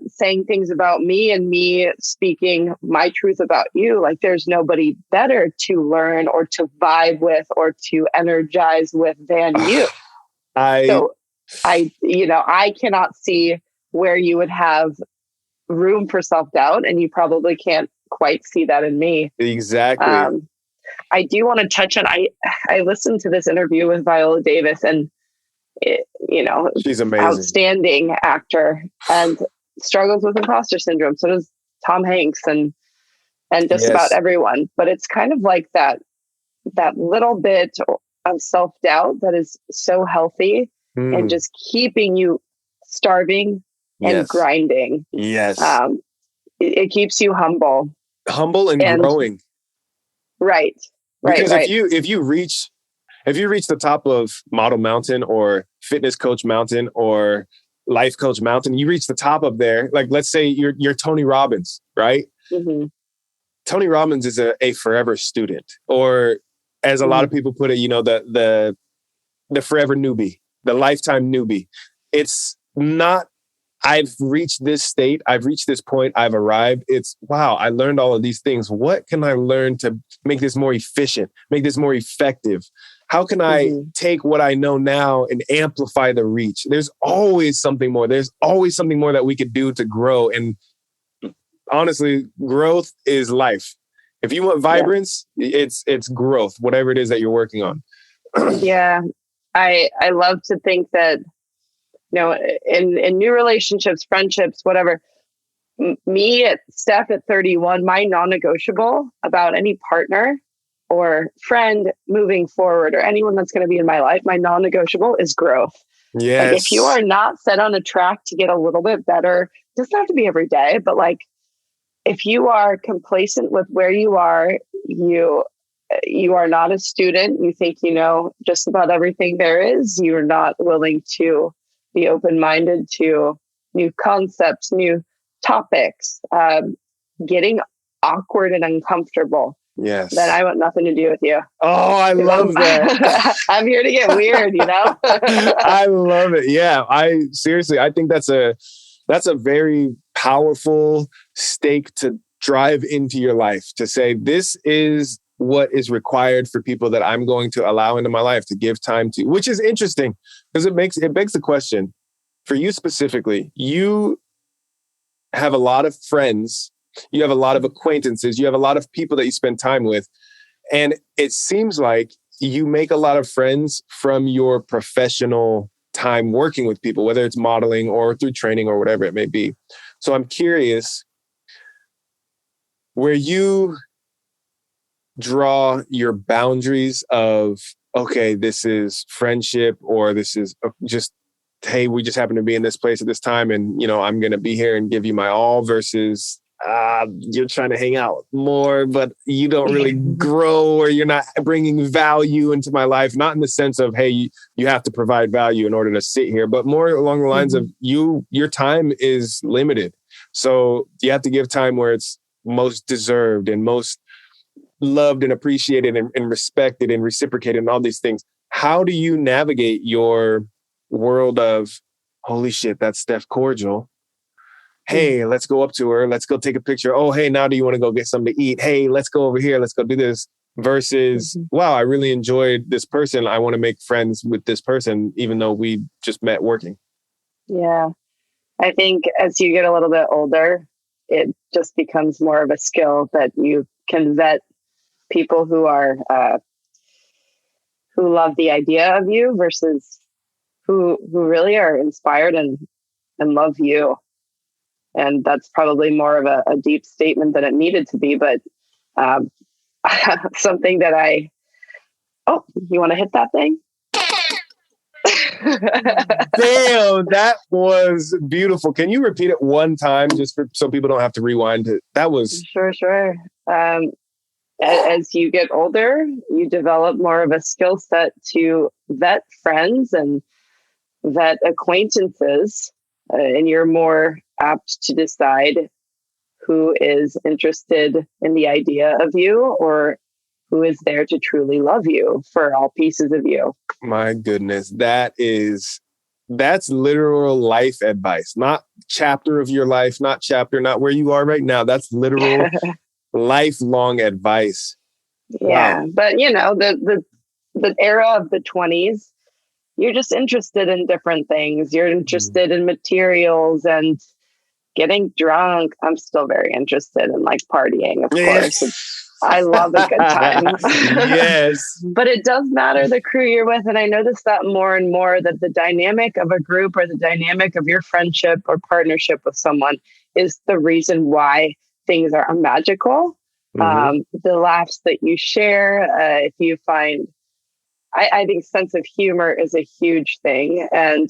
saying things about me and me speaking my truth about you. Like there's nobody better to learn or to vibe with or to energize with than you. I cannot see where you would have room for self-doubt, and you probably can't quite see that in me. Exactly. I do want to touch on, I listened to this interview with Viola Davis, and she's amazing, outstanding actor, and struggles with imposter syndrome. So does Tom Hanks and just about everyone. But it's kind of like that little bit of self-doubt that is so healthy and just keeping you starving and grinding. Yes. It keeps you humble and growing. Right. Because if you reach the top of Model Mountain or Fitness Coach Mountain or Life Coach Mountain, you reach the top up there. Like, let's say you're Tony Robbins, right? Mm-hmm. Tony Robbins is a forever student, or as a lot of people put it, the forever newbie, the lifetime newbie. It's not, I've reached this state, I've reached this point, I've arrived. It's, wow, I learned all of these things. What can I learn to make this more efficient, make this more effective? How can I take what I know now and amplify the reach? There's always something more. There's always something more that we could do to grow. And honestly, growth is life. If you want vibrance, it's growth, whatever it is that you're working on. Yeah. I love to think that, in new relationships, friendships, whatever, me at Stef at 31, my non-negotiable about any partner or friend moving forward, or anyone that's going to be in my life, my non-negotiable is growth. Yes. Like if you are not set on a track to get a little bit better, it doesn't have to be every day, but like if you are complacent with where you are, you are not a student. You think you know just about everything there is. You're not willing to be open-minded to new concepts, new topics, getting awkward and uncomfortable. Yes. Then I want nothing to do with you. Oh, I love that. I'm here to get weird, I love it. Yeah. I think that's a very powerful stake to drive into your life, to say, this is what is required for people that I'm going to allow into my life to give time to, which is interesting because it begs the question for you specifically. You have a lot of friends, you have a lot of acquaintances, you have a lot of people that you spend time with. And it seems like you make a lot of friends from your professional time working with people, whether it's modeling or through training or whatever it may be. So I'm curious, where you draw your boundaries of, okay, this is friendship, or this is just, hey, we just happen to be in this place at this time, and I'm going to be here and give you my all, versus you're trying to hang out more, but you don't really grow, or you're not bringing value into my life. Not in the sense of, hey, you have to provide value in order to sit here, but more along the lines of your time is limited. So you have to give time where it's most deserved and most loved and appreciated and respected and reciprocated and all these things. How do you navigate your world of, holy shit, that's Stef Corgel. Hey, let's go up to her. Let's go take a picture. Oh, hey, now do you want to go get something to eat? Hey, let's go over here. Let's go do this. Versus, wow, I really enjoyed this person. I want to make friends with this person, even though we just met working. Yeah. I think as you get a little bit older, it just becomes more of a skill that you can vet people who are, who love the idea of you versus who really are inspired and love you. And that's probably more of a deep statement than it needed to be, but something that you want to hit that thing? Damn, that was beautiful. Can you repeat it one time just so people don't have to rewind it? That was... Sure. As you get older, you develop more of a skill set to vet friends and vet acquaintances, and you're more apt to decide who is interested in the idea of you or who is there to truly love you for all pieces of you. My goodness, that's literal life advice, not chapter of your life, not where you are right now. That's literal lifelong advice. Yeah. Wow. But the era of the 20s, you're just interested in different things. You're interested in materials and getting drunk. I'm still very interested in partying, of course. I love a good time. Yes. But it does matter the crew you're with. And I notice that more and more, that the dynamic of a group or the dynamic of your friendship or partnership with someone is the reason why things are magical. The laughs that you share, if you find, I think sense of humor is a huge thing. And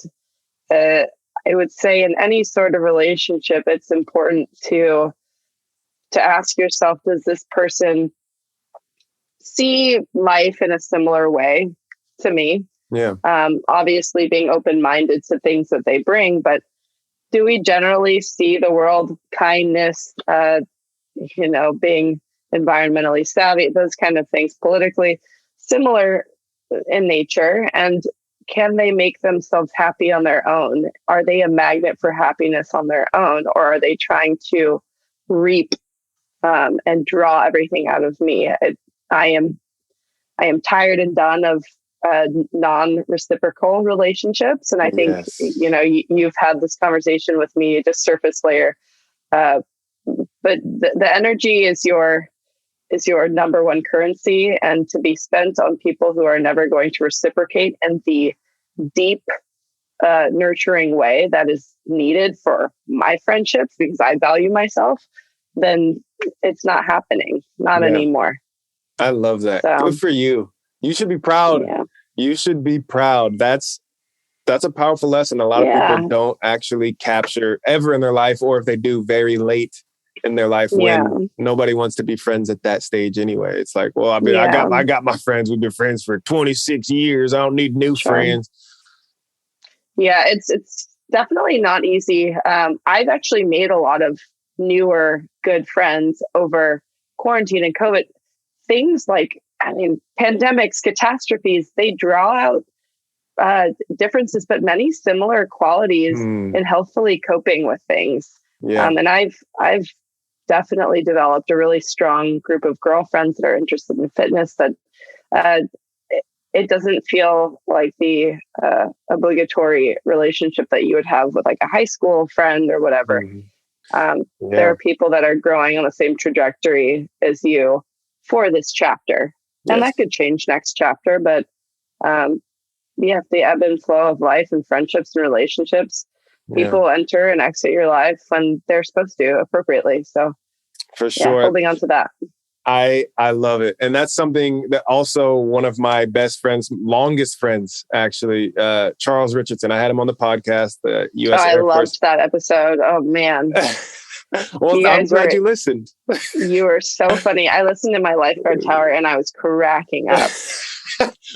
I would say in any sort of relationship, it's important to ask yourself, does this person see life in a similar way to me? Yeah. Obviously being open-minded to things that they bring, but do we generally see the world, kindness, being environmentally savvy, those kind of things, politically similar in nature? And can they make themselves happy on their own? Are they a magnet for happiness on their own? Or are they trying to reap and draw everything out of me? I am tired and done of non-reciprocal relationships. And I think, you've had this conversation with me, just surface layer. But the energy is your number one currency, and to be spent on people who are never going to reciprocate in the deep, nurturing way that is needed for my friendships, because I value myself, then it's not happening. Not anymore. I love that. So, good for you. You should be proud. Yeah. You should be proud. That's a powerful lesson a lot of people don't actually capture ever in their life, or if they do, very late in their life when nobody wants to be friends at that stage anyway. It's like, well, I mean, I got my friends. We've been friends for 26 years. I don't need new friends. Yeah, it's definitely not easy. I've actually made a lot of newer good friends over quarantine and COVID. Things like, pandemics, catastrophes, they draw out differences, but many similar qualities in healthfully coping with things. Yeah. And I've definitely developed a really strong group of girlfriends that are interested in fitness, that it doesn't feel like the obligatory relationship that you would have with a high school friend or whatever. There are people that are growing on the same trajectory as you for this chapter. And that could change next chapter, but the ebb and flow of life and friendships and relationships, people enter and exit your life when they're supposed to, appropriately. So for sure, holding on to that. I love it. And that's something that also one of my best friends, longest friends, actually, Charles Richardson. I had him on the podcast, the U.S. Air Force. I loved that episode. Oh, man. Well, I'm glad you listened. You were so funny. I listened to my lifeguard tower and I was cracking up.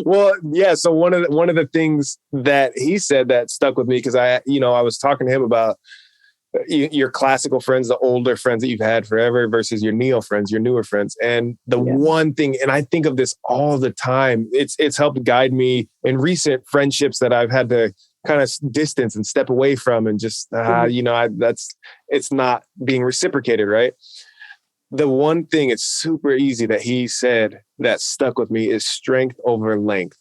Well, yeah. So one of the things that he said that stuck with me, because I was talking to him about your classical friends, the older friends that you've had forever versus your neo friends, your newer friends. And the one thing, and I think of this all the time, it's helped guide me in recent friendships that I've had to kind of distance and step away from, and just, it's not being reciprocated, right? The one thing, it's super easy, that he said that stuck with me is strength over length.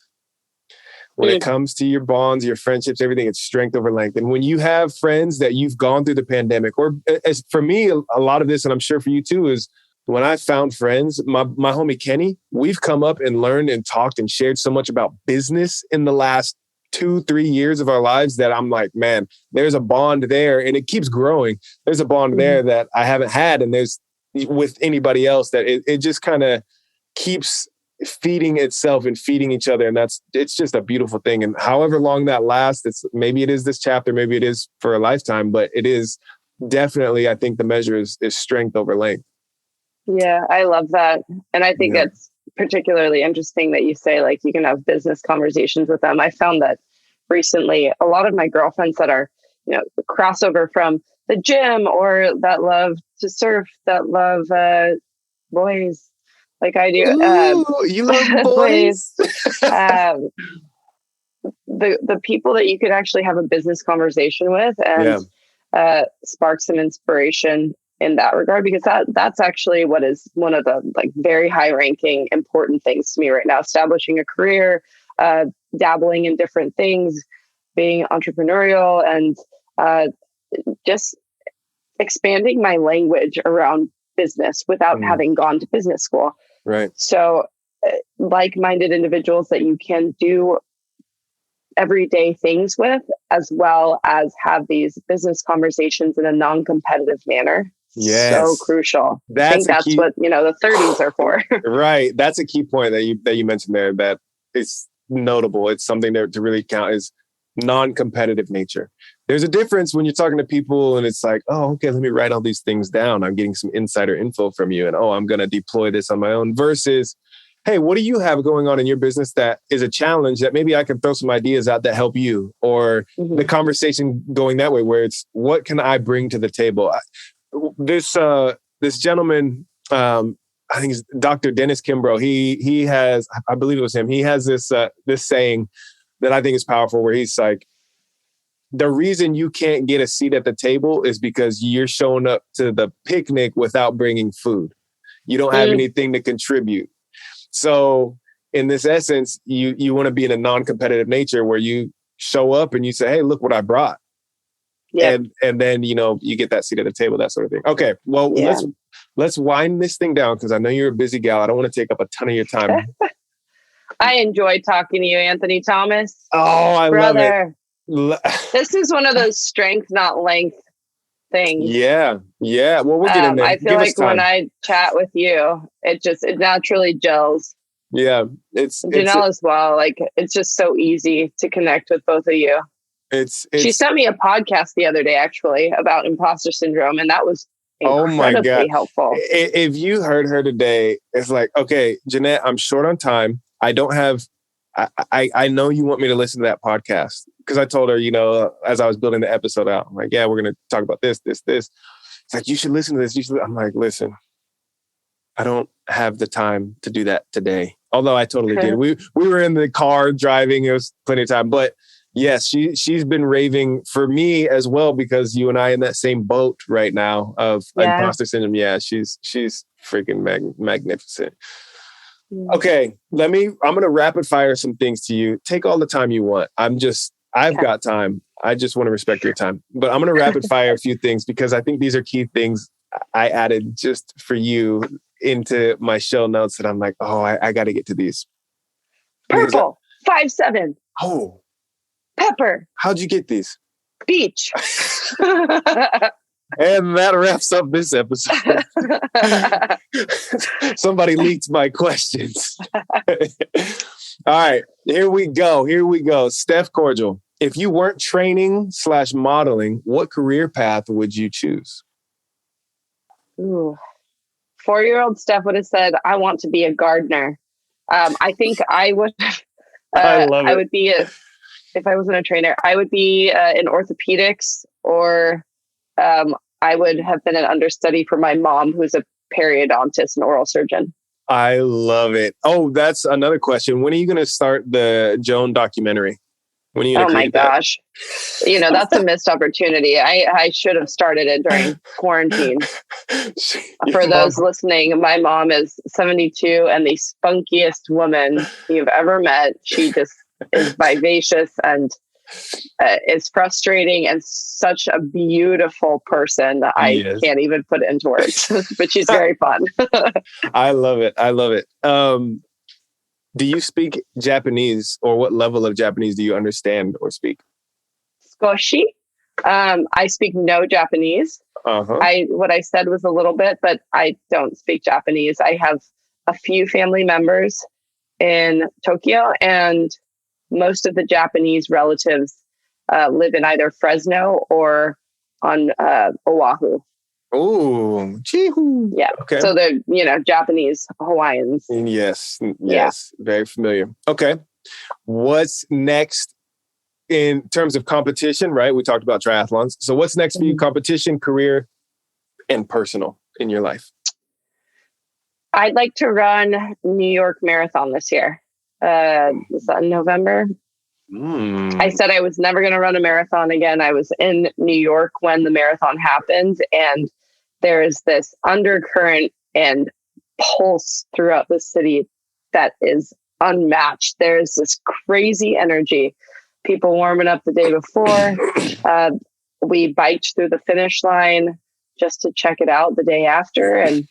When it comes to your bonds, your friendships, everything, it's strength over length. And when you have friends that you've gone through the pandemic, or as for me, a lot of this, and I'm sure for you too, is when I found friends, my homie Kenny, we've come up and learned and talked and shared so much about business in the last 2-3 years of our lives that I'm like, man, there's a bond there, and it keeps growing. There's a bond there that I haven't had, and there's with anybody else, that it just kind of keeps feeding itself and feeding each other. And it's just a beautiful thing. And however long that lasts, maybe it is this chapter, maybe it is for a lifetime, but it is definitely, I think the measure is strength over length. Yeah, I love that. And I think it's particularly interesting that you say, like, you can have business conversations with them. I found that recently, a lot of my girlfriends that are, crossover from the gym, or that love to surf, that love boys, like I do. Ooh, you love boys? The people that you could actually have a business conversation with and spark some inspiration in that regard, because that's actually what is one of the very high ranking important things to me right now. Establishing a career, dabbling in different things, being entrepreneurial, and just expanding my language around business without having gone to business school. Right. So like-minded individuals that you can do everyday things with, as well as have these business conversations in a non-competitive manner. Yes. So crucial. I think that's what, the 30s are for. Right. That's a key point that you mentioned there, that is notable. It's something to really count, is non-competitive nature. There's a difference when you're talking to people and it's like, oh, okay, let me write all these things down. I'm getting some insider info from you, and I'm going to deploy this on my own, versus, hey, what do you have going on in your business that is a challenge that maybe I can throw some ideas out that help you, or the conversation going that way, where it's, what can I bring to the table? This gentleman, I think it's Dr. Dennis Kimbrough. He has, I believe it was him. He has this saying that I think is powerful, where he's like, the reason you can't get a seat at the table is because you're showing up to the picnic without bringing food. You don't have anything to contribute. So in this essence, you want to be in a non-competitive nature where you show up and you say, hey, look what I brought. Yeah. And then, you get that seat at the table, that sort of thing. Okay. Well, let's wind this thing down, because I know you're a busy gal. I don't want to take up a ton of your time. I enjoy talking to you, Anthony Thomas. Oh, I love it. This is one of those strength, not length things. Yeah. Well, we'll get in there. I feel like when I chat with you, it naturally gels. Yeah. Janelle as well. Like, it's just so easy to connect with both of you. She sent me a podcast the other day, actually, about imposter syndrome, and that was incredibly helpful. If you heard her today, it's like, okay, Jeanette, I'm short on time. I don't have, I know you want me to listen to that podcast, because I told her, as I was building the episode out, I'm like, yeah, we're going to talk about this. It's like, you should listen to this. I'm like, listen, I don't have the time to do that today. Although I totally did. We were in the car driving. It was plenty of time. But yes, she's been raving for me as well, because you and I in that same boat right now of imposter syndrome. Yeah, she's freaking magnificent. Okay, I'm going to rapid fire some things to you. Take all the time you want. I've got time. I just want to respect your time. But I'm going to rapid fire a few things, because I think these are key things I added just for you into my show notes that I'm like, oh, I got to get to these. Purple, 5'7". Oh. Pepper. How'd you get these? Beach. And that wraps up this episode. Somebody leaked my questions. All right, here we go. Stef Corgel, if you weren't training / modeling, what career path would you choose? Ooh. 4-year-old Steph would have said, I want to be a gardener. I think I would, I love I it. would be, if I wasn't a trainer, I would be in orthopedics, or I would have been an understudy for my mom, who's a periodontist and oral surgeon. I love it. Oh, that's another question. When are you going to start the Joan documentary? When are you going to create that? Oh my gosh. That's a missed opportunity. I should have started it during quarantine. For those listening, my mom is 72 and the spunkiest woman you've ever met. She just is vivacious and is frustrating and such a beautiful person. I can't even put it into words, but she's very fun. I love it. I love it. Do you speak Japanese, or what level of Japanese do you understand or speak? Skoshi. I speak no Japanese. What I said was a little bit, but I don't speak Japanese. I have a few family members in Tokyo, and most of the Japanese relatives live in either Fresno or on Oahu. Oh, Chihu. Yeah. Okay. So they're, Japanese Hawaiians. Yes. Yeah. Very familiar. Okay. What's next in terms of competition, right? We talked about triathlons. So what's next for you? Competition, career, and personal in your life? I'd like to run New York Marathon this year. Is that in November? I said I was never going to run a marathon again. I was in New York when the marathon happened, and there is this undercurrent and pulse throughout the city that is unmatched. There's this crazy energy. People warming up the day before. We biked through the finish line just to check it out the day after. And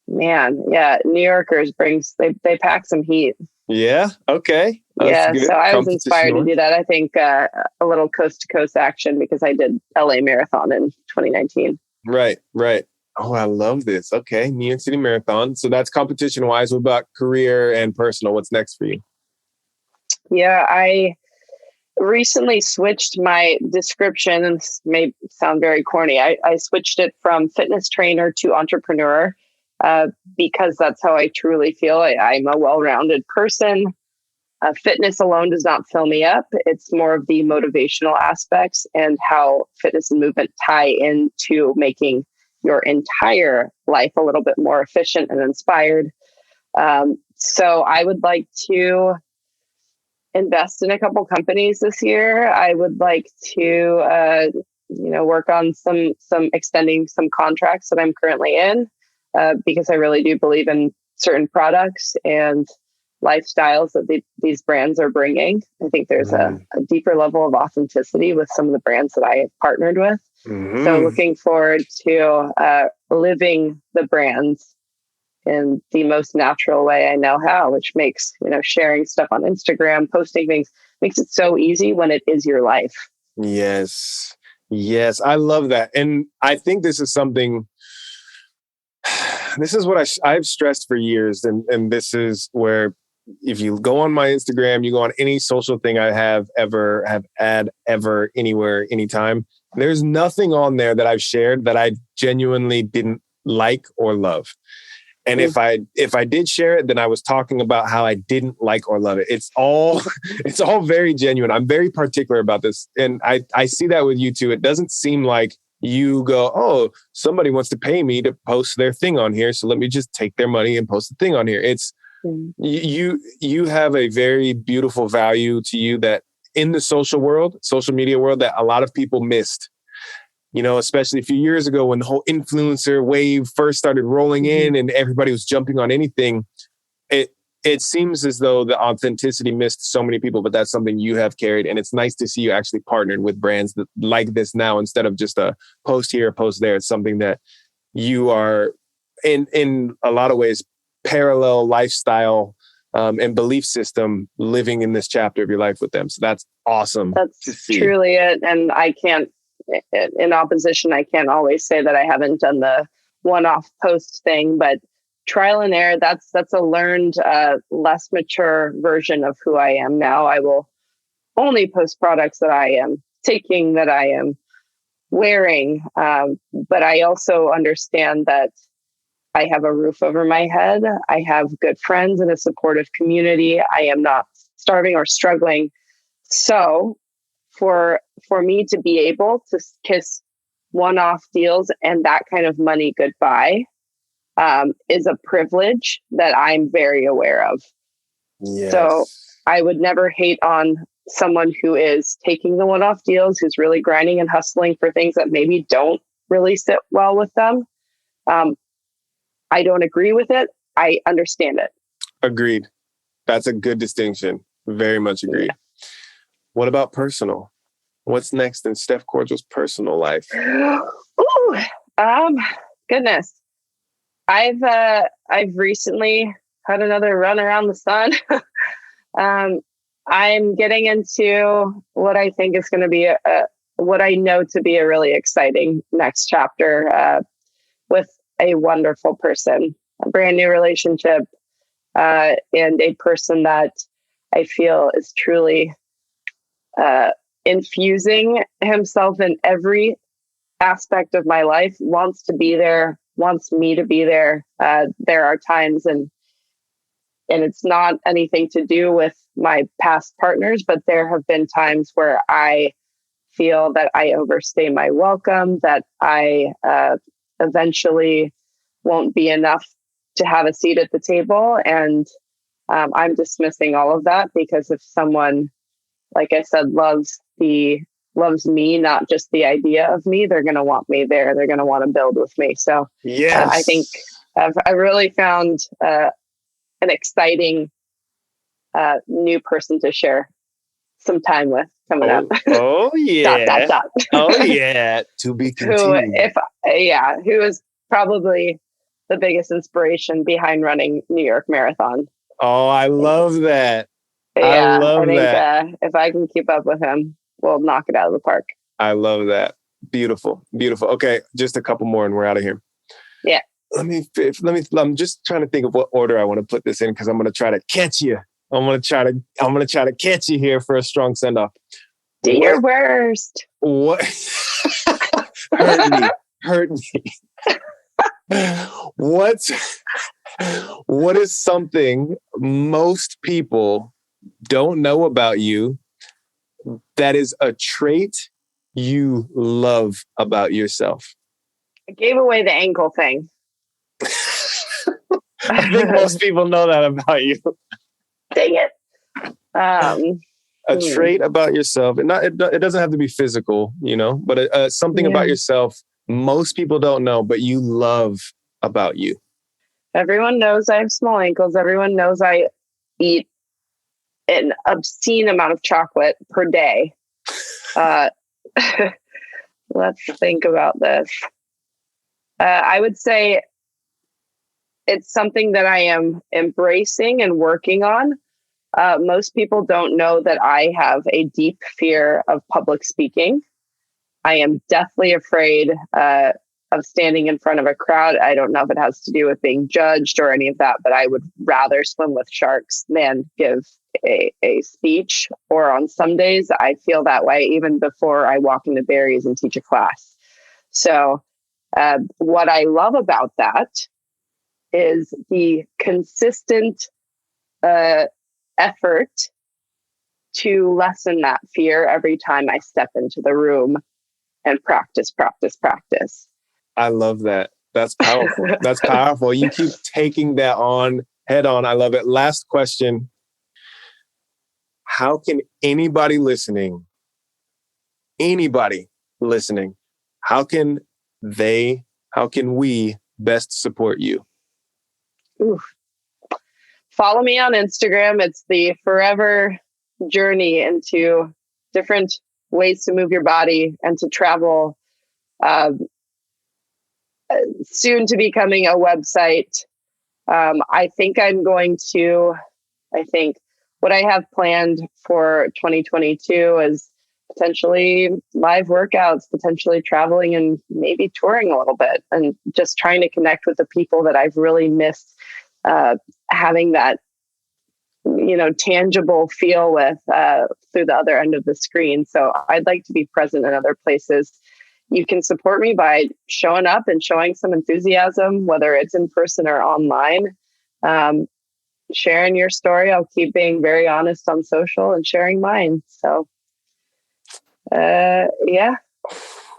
man, yeah, New Yorkers they pack some heat. Yeah. Okay. That's good. So I was inspired to do that. I think a little coast to coast action, because I did LA Marathon in 2019. Right. Oh, I love this. Okay. New York City Marathon. So that's competition wise. What about career and personal? What's next for you? Yeah, I recently switched my description, and this may sound very corny. I switched it from fitness trainer to entrepreneur, because that's how I truly feel. I'm a well-rounded person. Fitness alone does not fill me up. It's more of the motivational aspects and how fitness and movement tie into making your entire life a little bit more efficient and inspired. So I would like to invest in a couple companies this year. I would like to, work on some extending some contracts that I'm currently in, because I really do believe in certain products and lifestyles that these brands are bringing. I think there's a deeper level of authenticity with some of the brands that I have partnered with. So looking forward to living the brands in the most natural way I know how, which makes, sharing stuff on Instagram, posting things, makes it so easy when it is your life. Yes. I love that. And I think this is something, this is what I've stressed for years. And this is where, if you go on my Instagram, you go on any social thing I have had ever, anywhere, anytime, there's nothing on there that I've shared that I genuinely didn't like or love. And if I did share it, then I was talking about how I didn't like or love it. It's all very genuine. I'm very particular about this. And I see that with you too. It doesn't seem like you go, oh, somebody wants to pay me to post their thing on here, so let me just take their money and post the thing on here. It's you have a very beautiful value to you that in the social media world, that a lot of people missed. Especially a few years ago when the whole influencer wave first started rolling in and everybody was jumping on anything. It seems as though the authenticity missed so many people, but that's something you have carried. And it's nice to see you actually partnered with brands that like this now, instead of just a post here, a post there. It's something that you are in a lot of ways parallel lifestyle and belief system living in this chapter of your life with them. So that's awesome. That's truly it. And I can't, in opposition, I can't always say that I haven't done the one-off post thing, but trial and error, that's a learned, less mature version of who I am now. I will only post products that I am taking, that I am wearing. But I also understand that I have a roof over my head. I have good friends and a supportive community. I am not starving or struggling. So for me to be able to kiss one-off deals and that kind of money goodbye is a privilege that I'm very aware of. Yes. So I would never hate on someone who is taking the one-off deals, who's really grinding and hustling for things that maybe don't really sit well with them. I don't agree with it. I understand it. Agreed. That's a good distinction. Very much agreed. Yeah. What about personal? What's next in Stef Corgel's personal life? Ooh, goodness. I've recently had another run around the sun. I'm getting into what I think is going to be what I know to be a really exciting next chapter with a wonderful person, a brand new relationship, and a person that I feel is truly infusing himself in every aspect of my life, wants to be there, wants me to be there. There are times, and it's not anything to do with my past partners, but there have been times where I feel that I overstay my welcome, that I eventually won't be enough to have a seat at the table. And I'm dismissing all of that, because if someone, like I said, loves me, not just the idea of me, they're going to want me there. They're going to want to build with me. So yes. I think I really found an exciting new person to share some time with coming up. Oh yeah. Dot. Oh yeah. To be continued. Who is probably the biggest inspiration behind running New York Marathon. Oh, I love that. Yeah, I think if I can keep up with him, we'll knock it out of the park. I love that. Beautiful. Beautiful. Okay, just a couple more and we're out of here. Yeah. I'm just trying to think of what order I want to put this in, because I'm going to try to catch you. I'm going to try to catch you here for a strong send off. Do your worst. What? Hurt me. What is something most people don't know about you that is a trait you love about yourself? I gave away the ankle thing. I think most people know that about you. Dang it. A trait about yourself, and it doesn't have to be physical, but something about yourself most people don't know, but you love about you. Everyone knows I have small ankles. Everyone knows I eat an obscene amount of chocolate per day. Let's think about this. I would say it's something that I am embracing and working on. Most people don't know that I have a deep fear of public speaking. I am deathly afraid of standing in front of a crowd. I don't know if it has to do with being judged or any of that, but I would rather swim with sharks than give a speech. Or on some days, I feel that way even before I walk into Barry's and teach a class. So what I love about that is the consistent effort to lessen that fear every time I step into the room and practice. I love that. That's powerful. That's powerful. You keep taking that on head on. I love it. Last question. How can anybody listening, how can we best support you? Oof. Follow me on Instagram. It's the forever journey into different ways to move your body and to travel. Soon to becoming a website. I think what I have planned for 2022 is potentially live workouts, potentially traveling and maybe touring a little bit, and just trying to connect with the people that I've really missed having that, tangible feel with through the other end of the screen. So I'd like to be present in other places you can support me by showing up and showing some enthusiasm, whether it's in person or online. Sharing your story. I'll keep being very honest on social and sharing mine. So, yeah,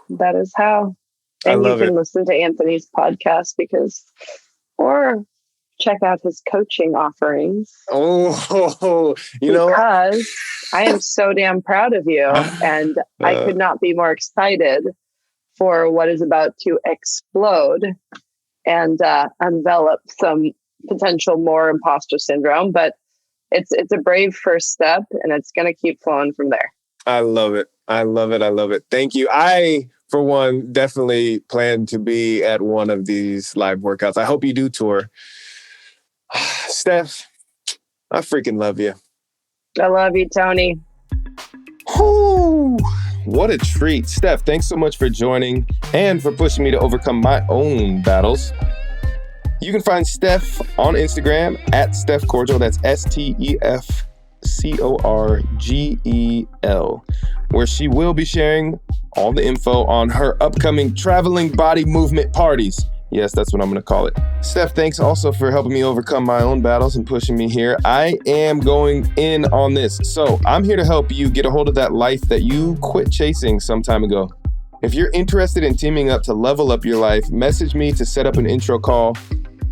that is how. And you can listen to Anthony's podcast or check out his coaching offerings. Oh, because I am so damn proud of you, and I could not be more excited for what is about to explode and envelop some potential more imposter syndrome. But it's a brave first step, and it's going to keep flowing from there. I love it. I love it. I love it. Thank you. I, for one, definitely plan to be at one of these live workouts. I hope you do tour. Steph, I freaking love you. I love you, Tony. Whew. What a treat. Steph, thanks so much for joining and for pushing me to overcome my own battles. You can find Steph on Instagram at Stef Corgel. That's STEFCORGEL, where she will be sharing all the info on her upcoming traveling body movement parties. Yes, that's what I'm going to call it. Steph, thanks also for helping me overcome my own battles and pushing me here. I am going in on this. So I'm here to help you get a hold of that life that you quit chasing some time ago. If you're interested in teaming up to level up your life, message me to set up an intro call.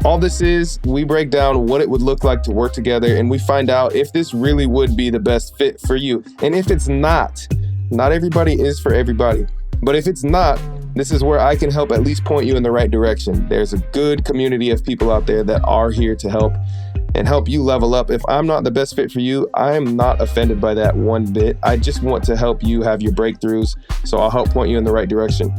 All this is, we break down what it would look like to work together, and we find out if this really would be the best fit for you. And if it's not everybody is for everybody. But if it's not, this is where I can help at least point you in the right direction. There's a good community of people out there that are here to help and help you level up. If I'm not the best fit for you, I am not offended by that one bit. I just want to help you have your breakthroughs, so I'll help point you in the right direction.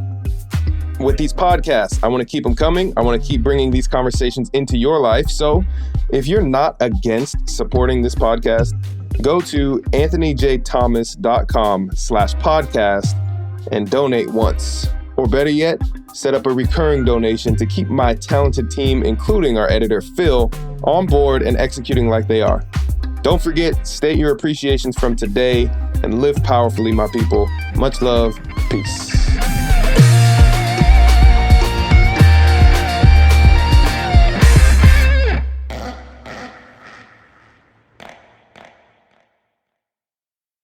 With these podcasts, I want to keep them coming. I want to keep bringing these conversations into your life. So if you're not against supporting this podcast, go to anthonyjthomas.com/podcast and donate once. Or better yet, set up a recurring donation to keep my talented team, including our editor, Phil, on board and executing like they are. Don't forget, state your appreciations from today and live powerfully, my people. Much love. Peace.